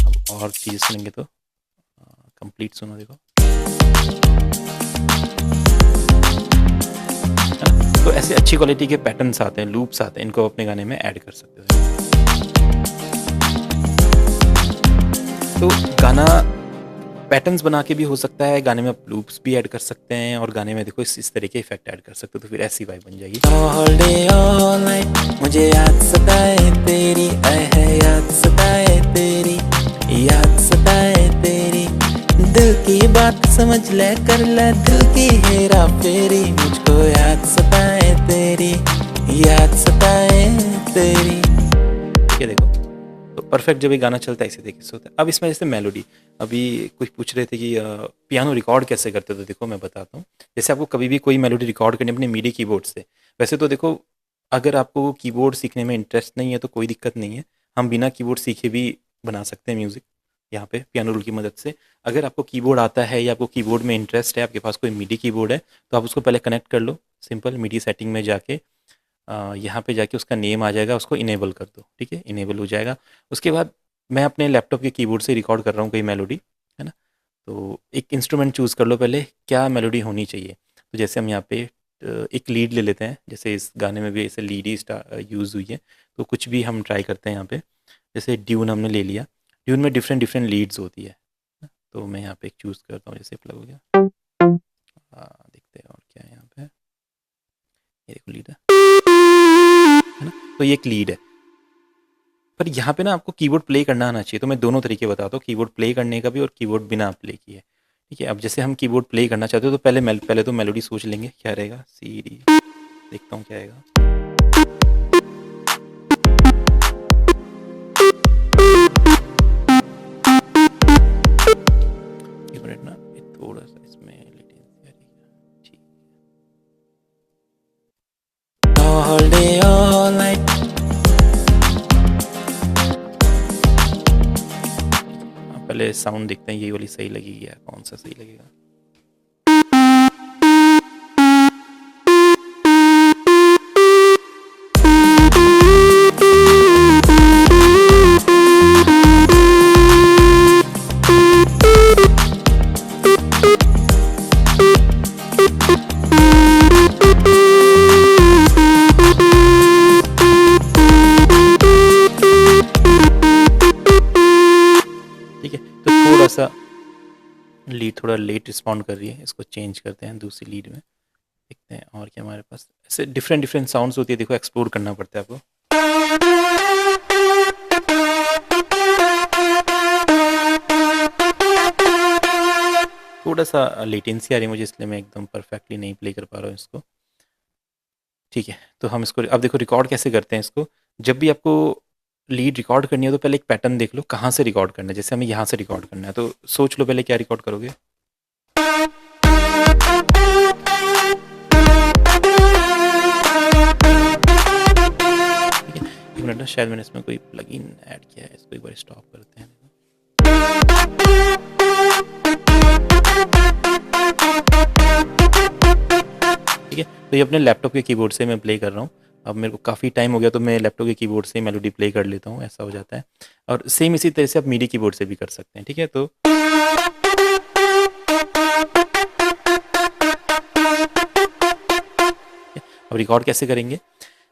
अब और चीज़ें सुनेंगे तो कंप्लीट सुनो, देखो। तो ऐसे अच्छी क्वालिटी के पैटर्न्स आते हैं, लूप्स आते हैं, इनको अपने गाने में ऐड कर सकते हो। तो गाना पैटर्न्स बना के भी हो सकता है, गाने में आप लूप्स भी ऐड कर सकते हैं, और गाने में देखो इस तरह के इफेक्ट ऐड कर सकते हो, तो फिर ऐसी वाइब बन जाएगी। ऑल डे ऑल नाइट मुझे याद सताए तेरी, आए है याद सताए तेरी, याद सताए तेरी, दिल की बात समझ ले, कर ले दिल की हेरा फेरी, मुझको याद सताए तेरी, याद सताए तेरी। ठीक है, देखो तो परफेक्ट जब ये गाना चलता है इसी तरीके से होता है। अब इसमें जैसे मेलोडी, अभी कुछ पूछ रहे थे कि पियानो रिकॉर्ड कैसे करते, तो देखो मैं बताता हूँ। जैसे आपको कभी भी कोई मेलोडी रिकॉर्ड करनी अपने मीडी कीबोर्ड से, वैसे तो देखो अगर आपको कीबोर्ड सीखने में इंटरेस्ट नहीं है तो कोई दिक्कत नहीं है, हम बिना कीबोर्ड सीखे भी बना सकते हैं म्यूज़िक यहाँ पे पियानो रूल की मदद से। अगर आपको कीबोर्ड आता है या आपको कीबोर्ड में इंटरेस्ट है, आपके पास कोई मीडी कीबोर्ड है, तो आप उसको पहले कनेक्ट कर लो। सिंपल मीडी सेटिंग में जाके यहाँ पे जाके उसका नेम आ जाएगा, उसको इनेबल कर दो। ठीक है, इनेबल हो जाएगा। उसके बाद मैं अपने लैपटॉप के कीबोर्ड से रिकॉर्ड कर रहा हूँ कोई मेलोडी, है ना। तो एक इंस्ट्रूमेंट चूज़ कर लो पहले, क्या मेलोडी होनी चाहिए। तो जैसे हम यहाँ पे एक लीड ले लेते हैं, जैसे इस गाने में भी ऐसे लीड ही यूज़ हुई है, तो कुछ भी हम ट्राई करते हैं यहाँ पे। जैसे ड्यून हमने ले लिया, ड्यून में डिफरेंट डिफरेंट लीड्स होती है, तो मैं यहाँ पे एक चूज़ करता हूँ, जैसे प्लग हो गया। देखते हैं और क्या है यहाँ पे, ये देखो लीड है ना, तो ये एक लीड है। पर यहाँ पे ना आपको कीबोर्ड प्ले करना आना चाहिए, तो मैं दोनों तरीके बताता हूँ, कीबोर्ड प्ले करने का भी और कीबोर्ड बिना प्ले किए। ठीक है, अब जैसे हम कीबोर्ड प्ले करना चाहते हो तो पहले तो मेलोडी सोच लेंगे क्या रहेगा, सी डी, देखता हूँ क्या आएगा। एक मिनट ना, थोड़ा सा इसमें लेटेंसी आ रही है। ठीक, ऑल डे ऑल नाइट, पहले साउंड देखते हैं, ये वाली सही लगेगी या कौन सा सही लगेगा। ठीक है, तो थोड़ा सा लीड थोड़ा लेट रिस्पॉन्ड कर रही है, इसको चेंज करते हैं दूसरी लीड में, देखते हैं और क्या हमारे पास। ऐसे डिफरेंट डिफरेंट साउंड्स होती है, देखो एक्सप्लोर करना पड़ता है आपको। थोड़ा सा लेटेंसी आ रही है मुझे, इसलिए मैं एकदम परफेक्टली नहीं प्ले कर पा रहा हूँ इसको। ठीक है, तो हम इसको अब देखो रिकॉर्ड कैसे करते हैं इसको। जब भी आपको लीड रिकॉर्ड करनी हो तो पहले एक पैटर्न देख लो कहाँ से रिकॉर्ड करना है। जैसे हमें यहाँ से रिकॉर्ड करना है, तो सोच लो पहले क्या रिकॉर्ड करोगे। ठीक है, एक मिनट ना, शायद मैंने इसमें कोई प्लगइन ऐड किया है, इसको एक बार स्टॉप करते हैं। ठीक है, तो ये अपने लैपटॉप के कीबोर्ड से मैं प्ले कर रहा हूँ। अब मेरे को काफ़ी टाइम हो गया तो मैं लैपटॉप के कीबोर्ड से मेलोडी प्ले कर लेता हूँ, ऐसा हो जाता है। और सेम इसी तरह से आप मीडी कीबोर्ड से भी कर सकते हैं। ठीक है, तो अब रिकॉर्ड कैसे करेंगे,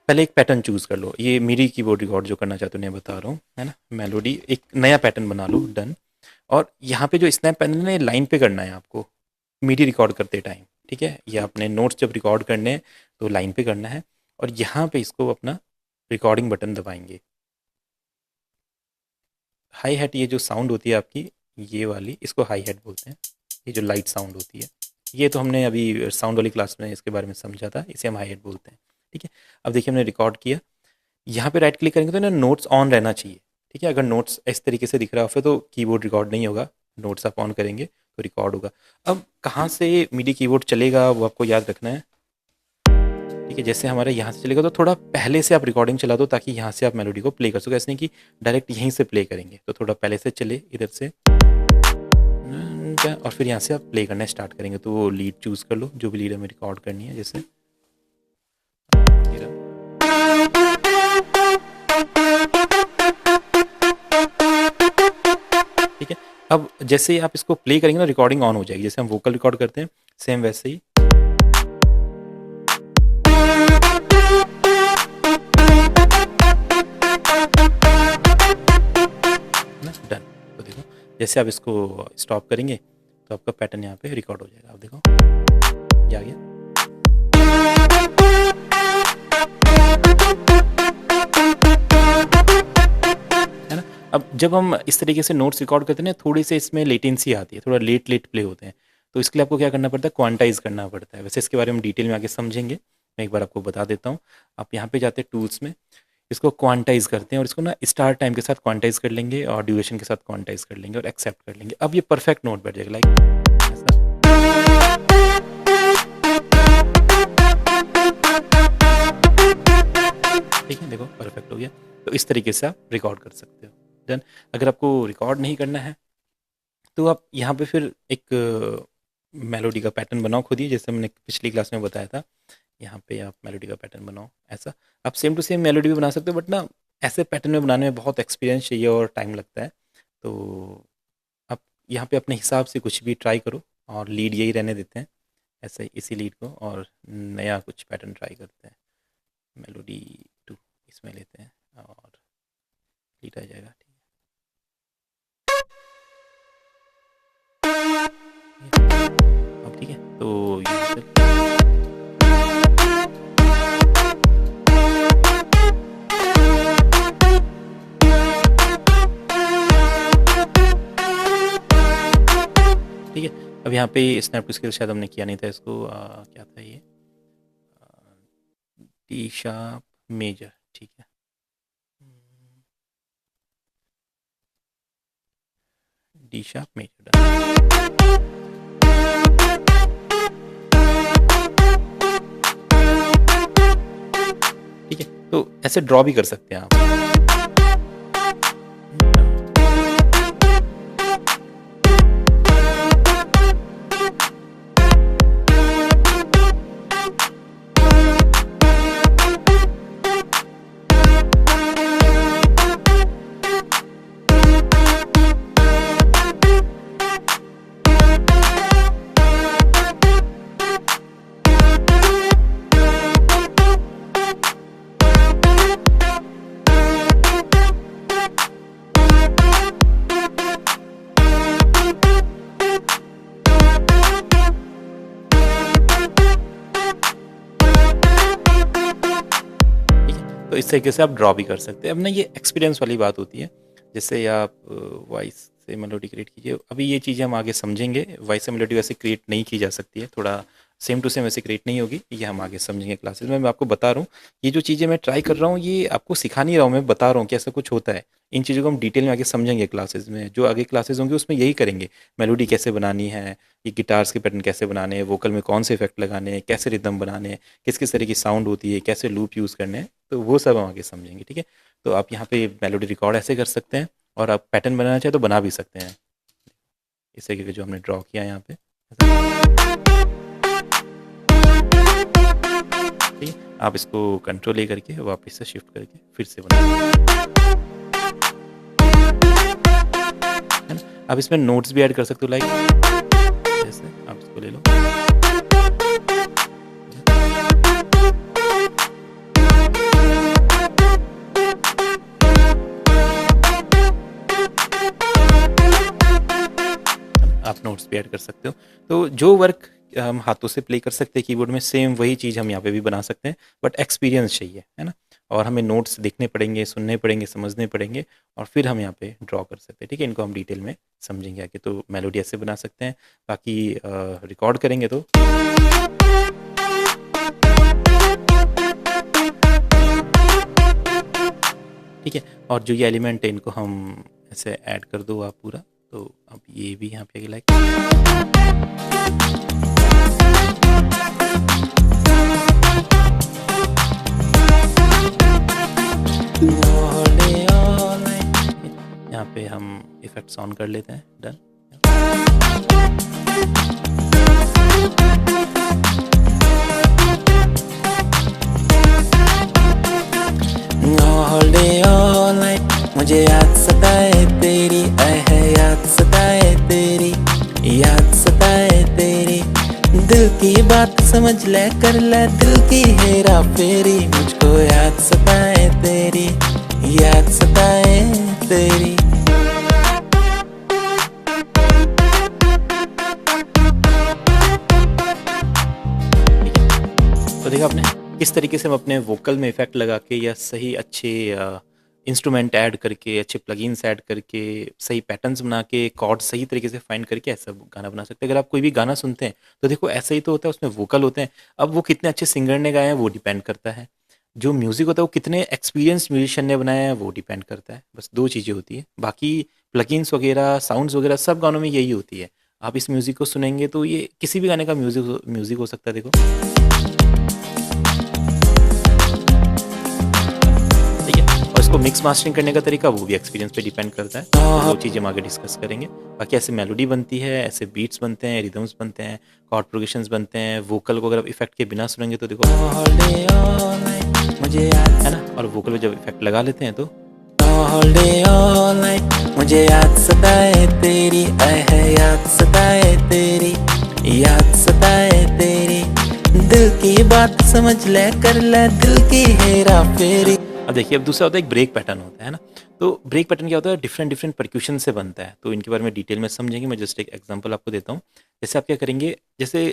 पहले एक पैटर्न चूज़ कर लो। ये मीडी कीबोर्ड रिकॉर्ड जो करना चाहते हो, मैं बता रहा हूँ, है ना। मेलोडी एक नया पैटर्न बना लो, डन। और यहाँ पे जो स्नैप पैटर्न है लाइन पे करना है आपको, मीडी रिकॉर्ड करते टाइम। ठीक है, या अपने नोट्स जब रिकॉर्ड करने हैं तो लाइन पे करना है, और यहाँ पे इसको अपना रिकॉर्डिंग बटन दबाएंगे। हाई हैट, ये जो साउंड होती है आपकी ये वाली, इसको हाई हैट बोलते हैं, ये जो लाइट साउंड होती है। ये तो हमने अभी साउंड वाली क्लास में इसके बारे में समझा था, इसे हम हाई हेड बोलते हैं। ठीक है, अब देखिए हमने रिकॉर्ड किया, यहाँ पे राइट क्लिक करेंगे तो ना नोट्स ऑन रहना चाहिए। ठीक है, अगर नोट्स इस तरीके से दिख रहा हो फिर तो कीबोर्ड रिकॉर्ड नहीं होगा, नोट्स आप ऑन करेंगे तो रिकॉर्ड होगा। अब कहाँ से मीडी कीबोर्ड चलेगा वो आपको याद रखना है। ठीक है, जैसे हमारे यहाँ से चलेगा तो थोड़ा पहले से आप रिकॉर्डिंग चला दो ताकि यहाँ से आप मेलोडी को प्ले कर सको, ऐसे नहीं कि डायरेक्ट यहीं से प्ले करेंगे, तो थोड़ा पहले से चले इधर से और फिर यहाँ से आप प्ले करना स्टार्ट करेंगे। तो वो लीड चूज़ कर लो, जो भी लीड हमें रिकॉर्ड करनी है, जैसे ठीक है। अब जैसे ही आप इसको प्ले करेंगे ना रिकॉर्डिंग ऑन हो जाएगी, जैसे हम वोकल रिकॉर्ड करते हैं सेम वैसे ही। डन। तो देखो जैसे आप इसको स्टॉप करेंगे तो आपका पैटर्न यहाँ पे रिकॉर्ड हो जाएगा। आप देखो ये आ गया। है ना, अब जब हम इस तरीके से नोट्स रिकॉर्ड करते हैं ना, थोड़ी सी इसमें लेटेंसी आती है, थोड़ा लेट लेट प्ले होते हैं, तो इसके लिए आपको क्या करना पड़ता है, क्वांटाइज करना पड़ता है। वैसे इसके बारे में डिटेल में आगे समझेंगे, मैं एक बार आपको बता देता हूँ। आप यहाँ पे जाते हैं टूल्स में, इसको क्वांटाइज करते हैं और इसको ना स्टार्ट टाइम के साथ क्वांटाइज कर लेंगे और ड्यूरेशन के साथ क्वांटाइज कर लेंगे और एक्सेप्ट कर लेंगे। अब ये परफेक्ट नोट बैठ जाएगा, लाइक ऐसा। ठीक है, देखो परफेक्ट हो गया। तो इस तरीके से आप रिकॉर्ड कर सकते हो। देन अगर आपको रिकॉर्ड नहीं करना है तो आप यहाँ पे फिर एक मेलोडी का पैटर्न बनाओ खुद ही, जैसे हमने पिछली क्लास में बताया था। यहाँ पे आप मेलोडी का पैटर्न बनाओ ऐसा। आप सेम टू सेम मेलोडी भी बना सकते हो, बट ना ऐसे पैटर्न में बनाने में बहुत एक्सपीरियंस चाहिए और टाइम लगता है। तो आप यहाँ पे अपने हिसाब से कुछ भी ट्राई करो और लीड यही रहने देते हैं ऐसे, इसी लीड को, और नया कुछ पैटर्न ट्राई करते हैं। मेलोडी 2 इसमें लेते हैं और लीड आ जाएगा। अब ठीक है, तो ये ठीक है। अब यहाँ पे स्नैप टू स्केल शायद हमने किया नहीं था इसको, क्या था ये, डी शार्प मेजर। ठीक है, डी शार्प मेजर। ठीक है, तो ऐसे ड्रॉ भी कर सकते हैं आप। तो इस तरीके से आप ड्रॉ भी कर सकते हैं। अब ना ये एक्सपीरियंस वाली बात होती है, जैसे आप वॉइस से मेलोडी क्रिएट कीजिए। अभी ये चीज़ें हम आगे समझेंगे। वॉइस से मेलोडी वैसे क्रिएट नहीं की जा सकती है, थोड़ा सेम टू सेम वैसे क्रिएट नहीं होगी, ये हम आगे समझेंगे क्लासेस में। मैं आपको बता रहा हूँ ये जो चीज़ें मैं ट्राई कर रहा हूँ ये आपको सिखा नहीं रहा हूँ, मैं बता रहा हूँ कि ऐसा कुछ होता है। इन चीज़ों को हम डिटेल में आगे समझेंगे क्लासेस में, जो आगे क्लासेस होंगे उसमें यही करेंगे। मेलोडी कैसे बनानी है, ये गिटार्स के पैटर्न कैसे बनाने हैं, वोकल में कौन से इफेक्ट लगाने हैं, कैसे रिदम बनाने हैं, किस किस तरह की साउंड होती है, कैसे लूप यूज़ करने हैं, तो वो सब हम आगे समझेंगे। ठीक है, तो आप यहाँ पे मेलोडी रिकॉर्ड ऐसे कर सकते हैं और आप पैटर्न बनाना चाहें तो बना भी सकते हैं इस तरीके के जो हमने ड्रॉ किया है यहाँ पे। ठीक है, आप इसको कंट्रोल ए करके वापस से शिफ्ट करके फिर से बना, है ना। आप इसमें नोट्स भी ऐड कर सकते हो, लाइक जैसे आप इसको ले लो। आप नोट्स भी ऐड कर सकते हो। तो जो वर्क हम हाथों से प्ले कर सकते हैं कीबोर्ड में, सेम वही चीज़ हम यहाँ पे भी बना सकते हैं, बट एक्सपीरियंस चाहिए, है ना। और हमें नोट्स देखने पड़ेंगे, सुनने पड़ेंगे, समझने पड़ेंगे और फिर हम यहाँ पे ड्रॉ कर सकते हैं। ठीक है, इनको हम डिटेल में समझेंगे आगे। तो मेलोडी ऐसे बना सकते हैं, बाकी रिकॉर्ड करेंगे तो ठीक है। और जो ये एलिमेंट है इनको हम ऐसे ऐड कर दो आप पूरा। तो अब ये भी यहाँ पे आगे लाइक यहाँ पे हम इफेक्ट्स ऑन कर लेते हैं। Done. All day all night मुझे याद सताए तेरी, आए है याद सताए तेरी, याद सताए तेरी, दिल की बात समझ ले, कर ले दिल की हेरा फेरी, मुझको याद सताए तेरी, याद सताए तेरी। तो देखा आपने किस तरीके से हम अपने वोकल में इफेक्ट लगा के या सही अच्छे इंस्ट्रूमेंट ऐड करके, अच्छे प्लगइन्स ऐड करके, सही पैटर्न्स बना के, कॉर्ड सही तरीके से फाइंड करके ऐसा गाना बना सकते हैं। अगर आप कोई भी गाना सुनते हैं तो देखो ऐसा ही तो होता है, उसमें वोकल होते हैं। अब वो कितने अच्छे सिंगर ने गाए हैं वो डिपेंड करता है, जो म्यूज़िक होता है वो कितने एक्सपीरियंस म्यूजिशियन ने बनाया है वो डिपेंड करता है। बस दो चीज़ें होती है, बाकी प्लगइन्स वगैरह, साउंड्स वगैरह सब गानों में यही होती है। आप इस म्यूज़िक को सुनेंगे तो ये किसी भी गाने का म्यूज़िक हो सकता है। देखो ठीक है, और इसको मिक्स मास्टरिंग करने का तरीका वो भी एक्सपीरियंस पे डिपेंड करता है। तो वो चीज़ें हम आगे डिस्कस करेंगे। बाकी ऐसे मेलोडी बनती है, ऐसे बीट्स बनते हैं, रिदम्स बनते हैं, कॉर्ड प्रोग्रेशंस बनते हैं। वोकल को अगर आप इफेक्ट के बिना सुनेंगे तो देखो मुझे याद है ना, और वोकल में जब इफेक्ट लगा लेते हैं तो all day all night मुझे याद सताए तेरी, आए है याद सताए तेरी, याद सताए तेरी, दिल की बात समझ ले, कर ले दिल की हेरा फेरी। अब देखिए, अब दूसरा होता है एक ब्रेक पैटर्न होता है ना। तो ब्रेक पैटर्न क्या होता है, डिफरेंट डिफरेंट परक्यूशन से बनता है। तो इनके बारे में डिटेल में समझेंगे। मैं जस्ट एक एग्जांपल आपको देता हूँ। जैसे आप क्या करेंगे, जैसे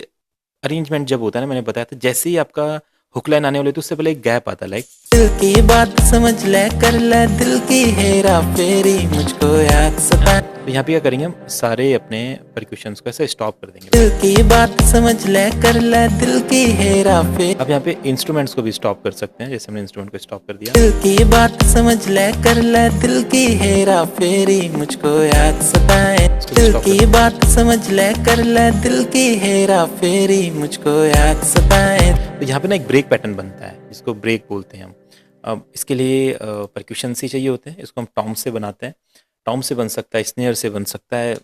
अरेंजमेंट जब होता है ना, मैंने बताया था जैसे ही आपका हुक लाइन आने वाली तो उससे पहले एक गैप आता है, लाइक दिल की बात समझ ले, कर ले दिल की हेरा फेरी, मुझको याद सता। तो यहाँ पे क्या करेंगे, हम सारे अपने परक्यूशंस को ऐसे स्टॉप कर देंगे। दिल की बात समझ ले, कर ले दिल की हेरा फेरी। अब यहाँ पे इंस्ट्रूमेंट्स को भी स्टॉप कर सकते हैं, जैसे हमने इंस्ट्रूमेंट को स्टॉप कर दिया। दिल की बात समझ ले, कर ले दिल की हेरा फेरी, मुझको याद सताए, दिल की बात समझ ले, कर ले दिल की हेरा फेरी, मुझको याद सताए। तो यहाँ पे ना एक ब्रेक पैटर्न बनता है जिसको ब्रेक बोलते हैं हम। अब इसके लिए परक्यूशन ही चाहिए होते हैं। इसको हम टॉम से बनाते हैं। टॉम से बन सकता है, स्नेयर से बन सकता है।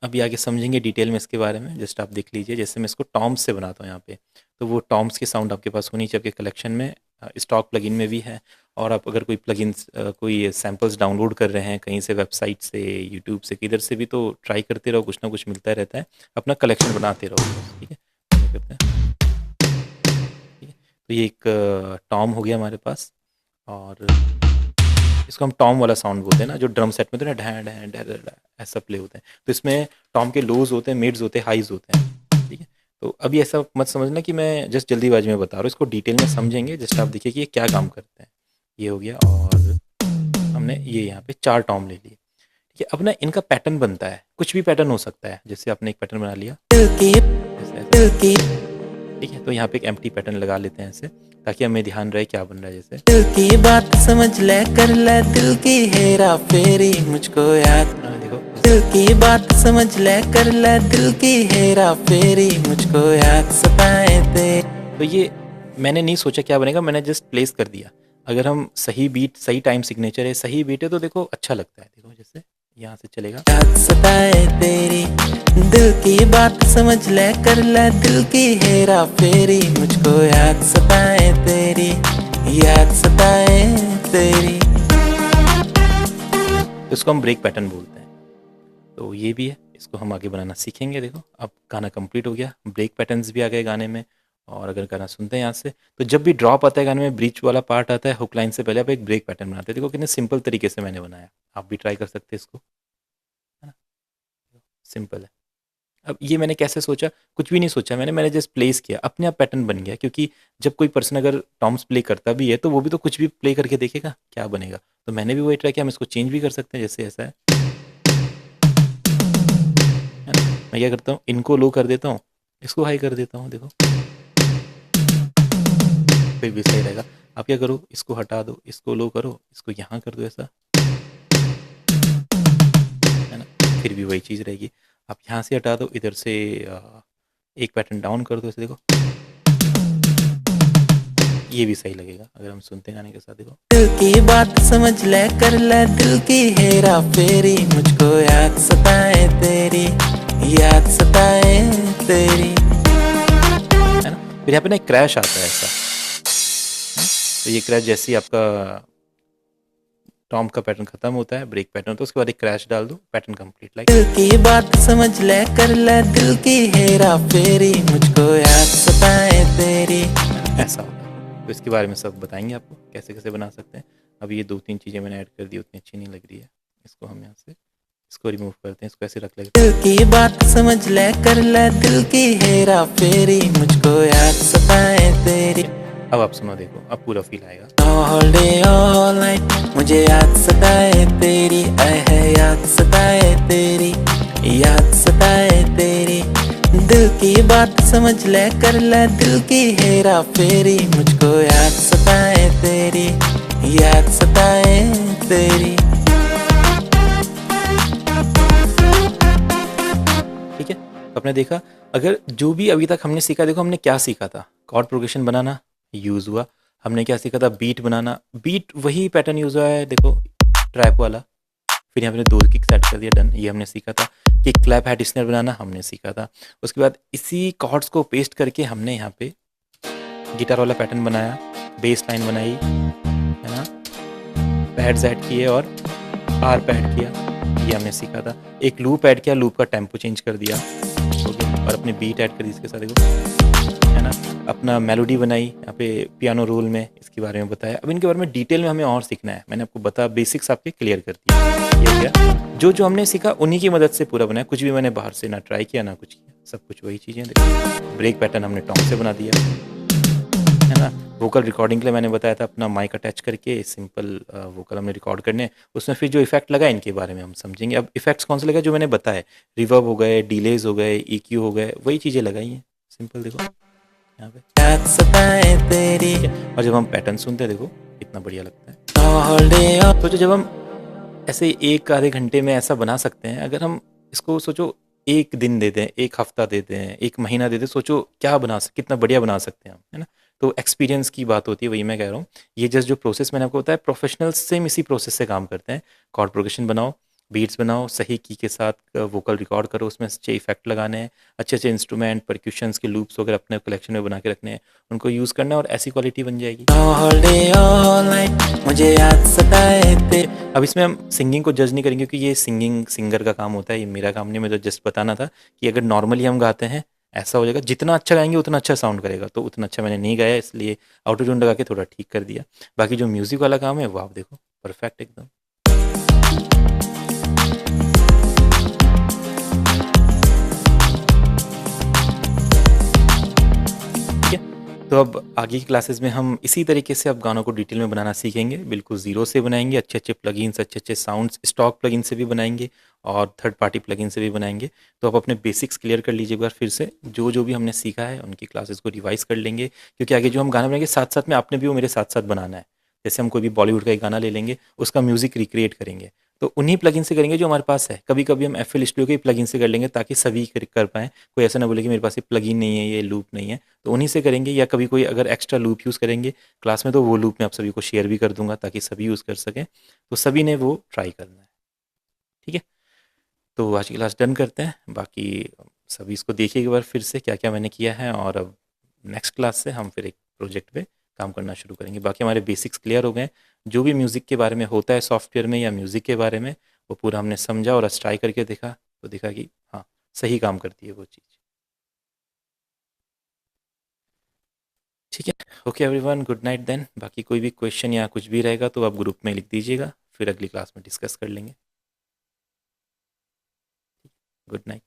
अभी आगे समझेंगे डिटेल में इसके बारे में, जस्ट आप देख लीजिए। जैसे मैं इसको टॉम्स से बनाता हूँ यहाँ पे, तो वो टॉम्स की साउंड आपके पास होनी चाहिए। आपके कलेक्शन में स्टॉक प्लगइन में भी है। और आप अगर कोई प्लगइन्स कोई सैम्पल्स डाउनलोड कर रहे हैं कहीं से, वेबसाइट से, यूट्यूब से, किधर से भी, तो ट्राई करते रहो, कुछ ना कुछ मिलता रहता है। अपना कलेक्शन बनाते रहो, ठीक है। करते हैं, ठीक है। तो ये एक टॉम हो गया हमारे पास। और इसको हम टॉम वाला साउंड बोलते हैं ना, जो ड्रम सेट में तो ना ढै ढै ढै ढै ढै ऐसा प्ले होता है। तो इसमें टॉम के लोज होते हैं, मिड्स होते हैं, हाइज होते हैं, ठीक है। तो अभी ऐसा मत समझना कि मैं जस्ट जल्दीबाजी में बता रहा हूँ, इसको डिटेल में समझेंगे। जस्ट आप देखिए कि ये क्या काम करते हैं। ये हो गया, और हमने ये यहाँ पे 4 टॉम ले लिए, ठीक है। अब ना इनका पैटर्न बनता है, कुछ भी पैटर्न हो सकता है। जैसे आपने एक पैटर्न बना लिया जैसे, ठीक है। तो यहाँ पे एक एम्प्टी पैटर्न लगा लेते हैं ऐसे, ताकि हमें ध्यान रहे क्या बन रहा है। जैसे दिल की बात समझ ले, कर ले दिल की हेरा फेरी, मुझको याद, देखो दिल की बात समझ ले, कर ले दिल की हेरा फेरी, मुझको याद सताए थे। तो ये मैंने नहीं सोचा क्या बनेगा, मैंने जस्ट प्लेस कर दिया। अगर हम सही बीट, सही टाइम सिग्नेचर है, सही बीट है, तो देखो अच्छा लगता है। देखो जैसे यहाँ से चलेगा, याद सताए तेरी, दिल की बात समझ ले, कर ले दिल की हेरा फेरी, मुझको याद सताए तेरी, याद सताए तेरी। तो इसको हम ब्रेक पैटर्न बोलते हैं। तो ये भी है, इसको हम आगे बनाना सीखेंगे। देखो अब गाना कंप्लीट हो गया, ब्रेक पैटर्न्स भी आ गए गाने में। और अगर गाना सुनते हैं यहाँ से, तो जब भी ड्रॉप आता है गाने में, ब्रिज वाला पार्ट आता है, हुक लाइन से पहले आप एक ब्रेक पैटर्न बनाते हैं। देखो कितने सिंपल तरीके से मैंने बनाया, आप भी ट्राई कर सकते हैं इसको, है ना। सिंपल है। अब ये मैंने कैसे सोचा, कुछ भी नहीं सोचा मैंने जस्ट प्लेस किया, अपने आप पैटर्न बन गया। क्योंकि जब कोई पर्सन अगर टॉम्स प्ले करता भी है तो वो भी तो कुछ भी प्ले करके देखेगा क्या बनेगा। तो मैंने भी वही ट्राई किया, हम इसको चेंज भी कर सकते हैं, जैसे ऐसा है ना। मैं क्या करता हूँ, इनको लो कर देता हूँ, इसको हाई कर देता हूँ, देखो फिर भी सही रहेगा। आप क्या करो, इसको हटा दो, इसको लो करो, इसको यहाँ कर दो ऐसा, है ना, फिर भी वही चीज़ रहेगी। आप यहाँ से हटा दो, इधर से एक पैटर्न डाउन कर दो, ऐसे देखो ये भी सही लगेगा अगर हम सुनते हैं गाने के साथ। देखो दिल की बात समझ ले, कर ले दिल की हेरा फेरी, मुझको याद सताए तेरी, याद सताए तेरी, है ना। फिर यहाँ पे ना एक क्रैश आता है ऐसा, तो ये क्रैश जैसे ही आपका टॉम का पैटर्न खत्म होता है, ब्रेक पैटर्न, तो उसके बाद एक क्रैश डाल दो, पैटर्न कंप्लीट। लाइक दिल की बात समझ ले, कर ले दिल की हेरा फेरी, मुझको याद सताए तेरी, ऐसा होता है। तो इसके बारे में सब बताएंगे आपको कैसे कैसे बना सकते हैं। अब ये 2-3 चीज़ें मैंने ऐड कर दी, उतनी अच्छी नहीं लग रही है, इसको हम यहाँ से इसको रिमूव करते हैं, इसको ऐसे रख लेते हैं। दिल की बात समझ ले, कर ले दिल की हेरा फेरी, मुझको याद सताए तेरी। अब आप सुनो, देखो अब पूरा फील आएगा। ऑल डे ऑल नाइट मुझे याद सताए तेरी, आए है याद सताए तेरी, याद सताए तेरी, दिल की बात समझ ले, कर ले दिल की हेरा फेरी, मुझको याद सताए तेरी, याद सताए तेरी। ठीक है, तो आपने देखा, अगर जो भी अभी तक हमने सीखा, देखो हमने क्या सीखा था, कॉर्ड प्रोग्रेशन बनाना यूज़ हुआ, हमने क्या सीखा था, बीट बनाना, बीट वही पैटर्न यूज़ हुआ है, देखो ट्रैप वाला, फिर यहाँ पे 2 किक सेट कर दिया, डन, ये हमने सीखा था। किक क्लैप हेड स्नेयर बनाना हमने सीखा था। उसके बाद इसी कॉर्ड्स को पेस्ट करके हमने यहाँ पे गिटार वाला पैटर्न बनाया, बेस लाइन बनाई, है ना, पैड्स ऐड किए और आर पैड किया, ये हमने सीखा था। एक लूप ऐड किया, लूप का टेम्पो चेंज कर दिया, ओके, और अपने बीट ऐड कर दी इसके साथ, देखो, है ना, अपना मेलोडी बनाई यहाँ पे पियानो रोल में, इसके बारे में बताया। अब इनके बारे में डिटेल में हमें और सीखना है, मैंने आपको बता बेसिक्स आपके क्लियर कर दिया। ये क्या जो जो हमने सीखा उन्हीं की मदद से पूरा बनाया, कुछ भी मैंने बाहर से ना ट्राई किया ना कुछ किया, सब कुछ वही चीज़ें। देखो ब्रेक पैटर्न हमने टॉम से बना दिया, है ना। वोकल रिकॉर्डिंग के लिए मैंने बताया था अपना माइक अटैच करके सिंपल वोकल हमने रिकॉर्ड करने, उसमें फिर जो इफेक्ट लगा इनके बारे में हम समझेंगे। अब इफेक्ट्स कौन से लगा, जो मैंने बताया, रिवर्ब हो गए, डिलेज हो गए, ईक्यू हो गए, वही चीज़ें लगाई हैं सिंपल, देखो यहाँ पे याद सताए तेरी। और जब हम पैटर्न सुनते हैं, देखो कितना बढ़िया लगता है। तो जब हम ऐसे एक आधे घंटे में ऐसा बना सकते हैं, अगर हम इसको सोचो एक दिन दे दें, एक हफ्ता दे दें, एक महीना दे दें, सोचो क्या कितना बढ़िया बना सकते हैं हम, है ना। तो एक्सपीरियंस की बात होती है, वही मैं कह रहा हूँ। ये जस्ट जो प्रोसेस मैंने आपको बताया, प्रोफेशनल सेम इसी प्रोसेस से काम करते हैं। कॉर्ड प्रोग्रेशन बनाओ, बीट्स बनाओ, सही की के साथ वोकल रिकॉर्ड करो, उसमें अच्छे इफेक्ट लगाने हैं, अच्छे अच्छे इंस्ट्रूमेंट परक्यूशंस के लूप्स वगैरह अपने कलेक्शन में बना के रखने हैं, उनको यूज़ करना है और ऐसी क्वालिटी बन जाएगी। All day, all night, मुझे याद सताए तेरे। अब इसमें हम सिंगिंग को जज नहीं करेंगे, क्योंकि ये सिंगिंग सिंगर का काम होता है, ये मेरा काम नहीं। मैं तो जस्ट बताना था कि अगर नॉर्मली हम गाते हैं ऐसा हो जाएगा, जितना अच्छा गाएंगे उतना अच्छा साउंड करेगा, तो उतना अच्छा मैंने नहीं गाया, इसलिए ऑटो ट्यून लगा के थोड़ा ठीक कर दिया। बाकी जो म्यूजिक वाला काम है वो आप देखो परफेक्ट एकदम। ठीक है, तो अब आगे की क्लासेस में हम इसी तरीके से अब गानों को डिटेल में बनाना सीखेंगे, बिल्कुल ज़ीरो से बनाएंगे, अच्छे अच्छे प्लगइन्स, अच्छे अच्छे साउंड्स स्टॉक प्लगइन से भी बनाएंगे और थर्ड पार्टी प्लगइन से भी बनाएंगे। तो आप अपने बेसिक्स क्लियर कर लीजिए एक बार फिर से, जो जो भी हमने सीखा है उनकी क्लासेस को रिवाइज कर लेंगे, क्योंकि आगे जो हम गाना बनाएंगे साथ साथ में आपने भी वो मेरे साथ साथ बनाना है। जैसे हम कोई भी बॉलीवुड का एक गाना ले लेंगे, उसका म्यूजिक रिक्रिएट करेंगे, तो उन्हीं प्लगइन से करेंगे जो हमारे पास है। कभी कभी हम एफएल स्टूडियो के प्लगइन से कर लेंगे, ताकि सभी कर पाएँ, कोई ऐसा ना बोले कि मेरे पास ये प्लगइन नहीं है, ये लूप नहीं है, तो उन्हीं से करेंगे। या कभी कोई अगर एक्स्ट्रा लूप यूज़ करेंगे क्लास में, तो वो लूप मैं आप सभी को शेयर भी कर दूंगा ताकि सभी यूज़ कर सकें। तो सभी ने वो ट्राई करना है, ठीक है। तो आज की क्लास डन करते हैं, बाकी सभी इसको देखिए एक बार फिर से क्या क्या मैंने किया है, और अब नेक्स्ट क्लास से हम फिर एक प्रोजेक्ट पे काम करना शुरू करेंगे। बाकी हमारे बेसिक्स क्लियर हो गए, जो भी म्यूज़िक के बारे में होता है सॉफ्टवेयर में या म्यूज़िक के बारे में, वो पूरा हमने समझा और ट्राई करके देखा, तो देखा कि हाँ सही काम करती है वो चीज़। ठीक है, okay everyone, good night then. बाकी कोई भी क्वेश्चन या कुछ भी रहेगा तो आप ग्रुप में लिख दीजिएगा, फिर अगली क्लास में डिस्कस कर लेंगे। Good night.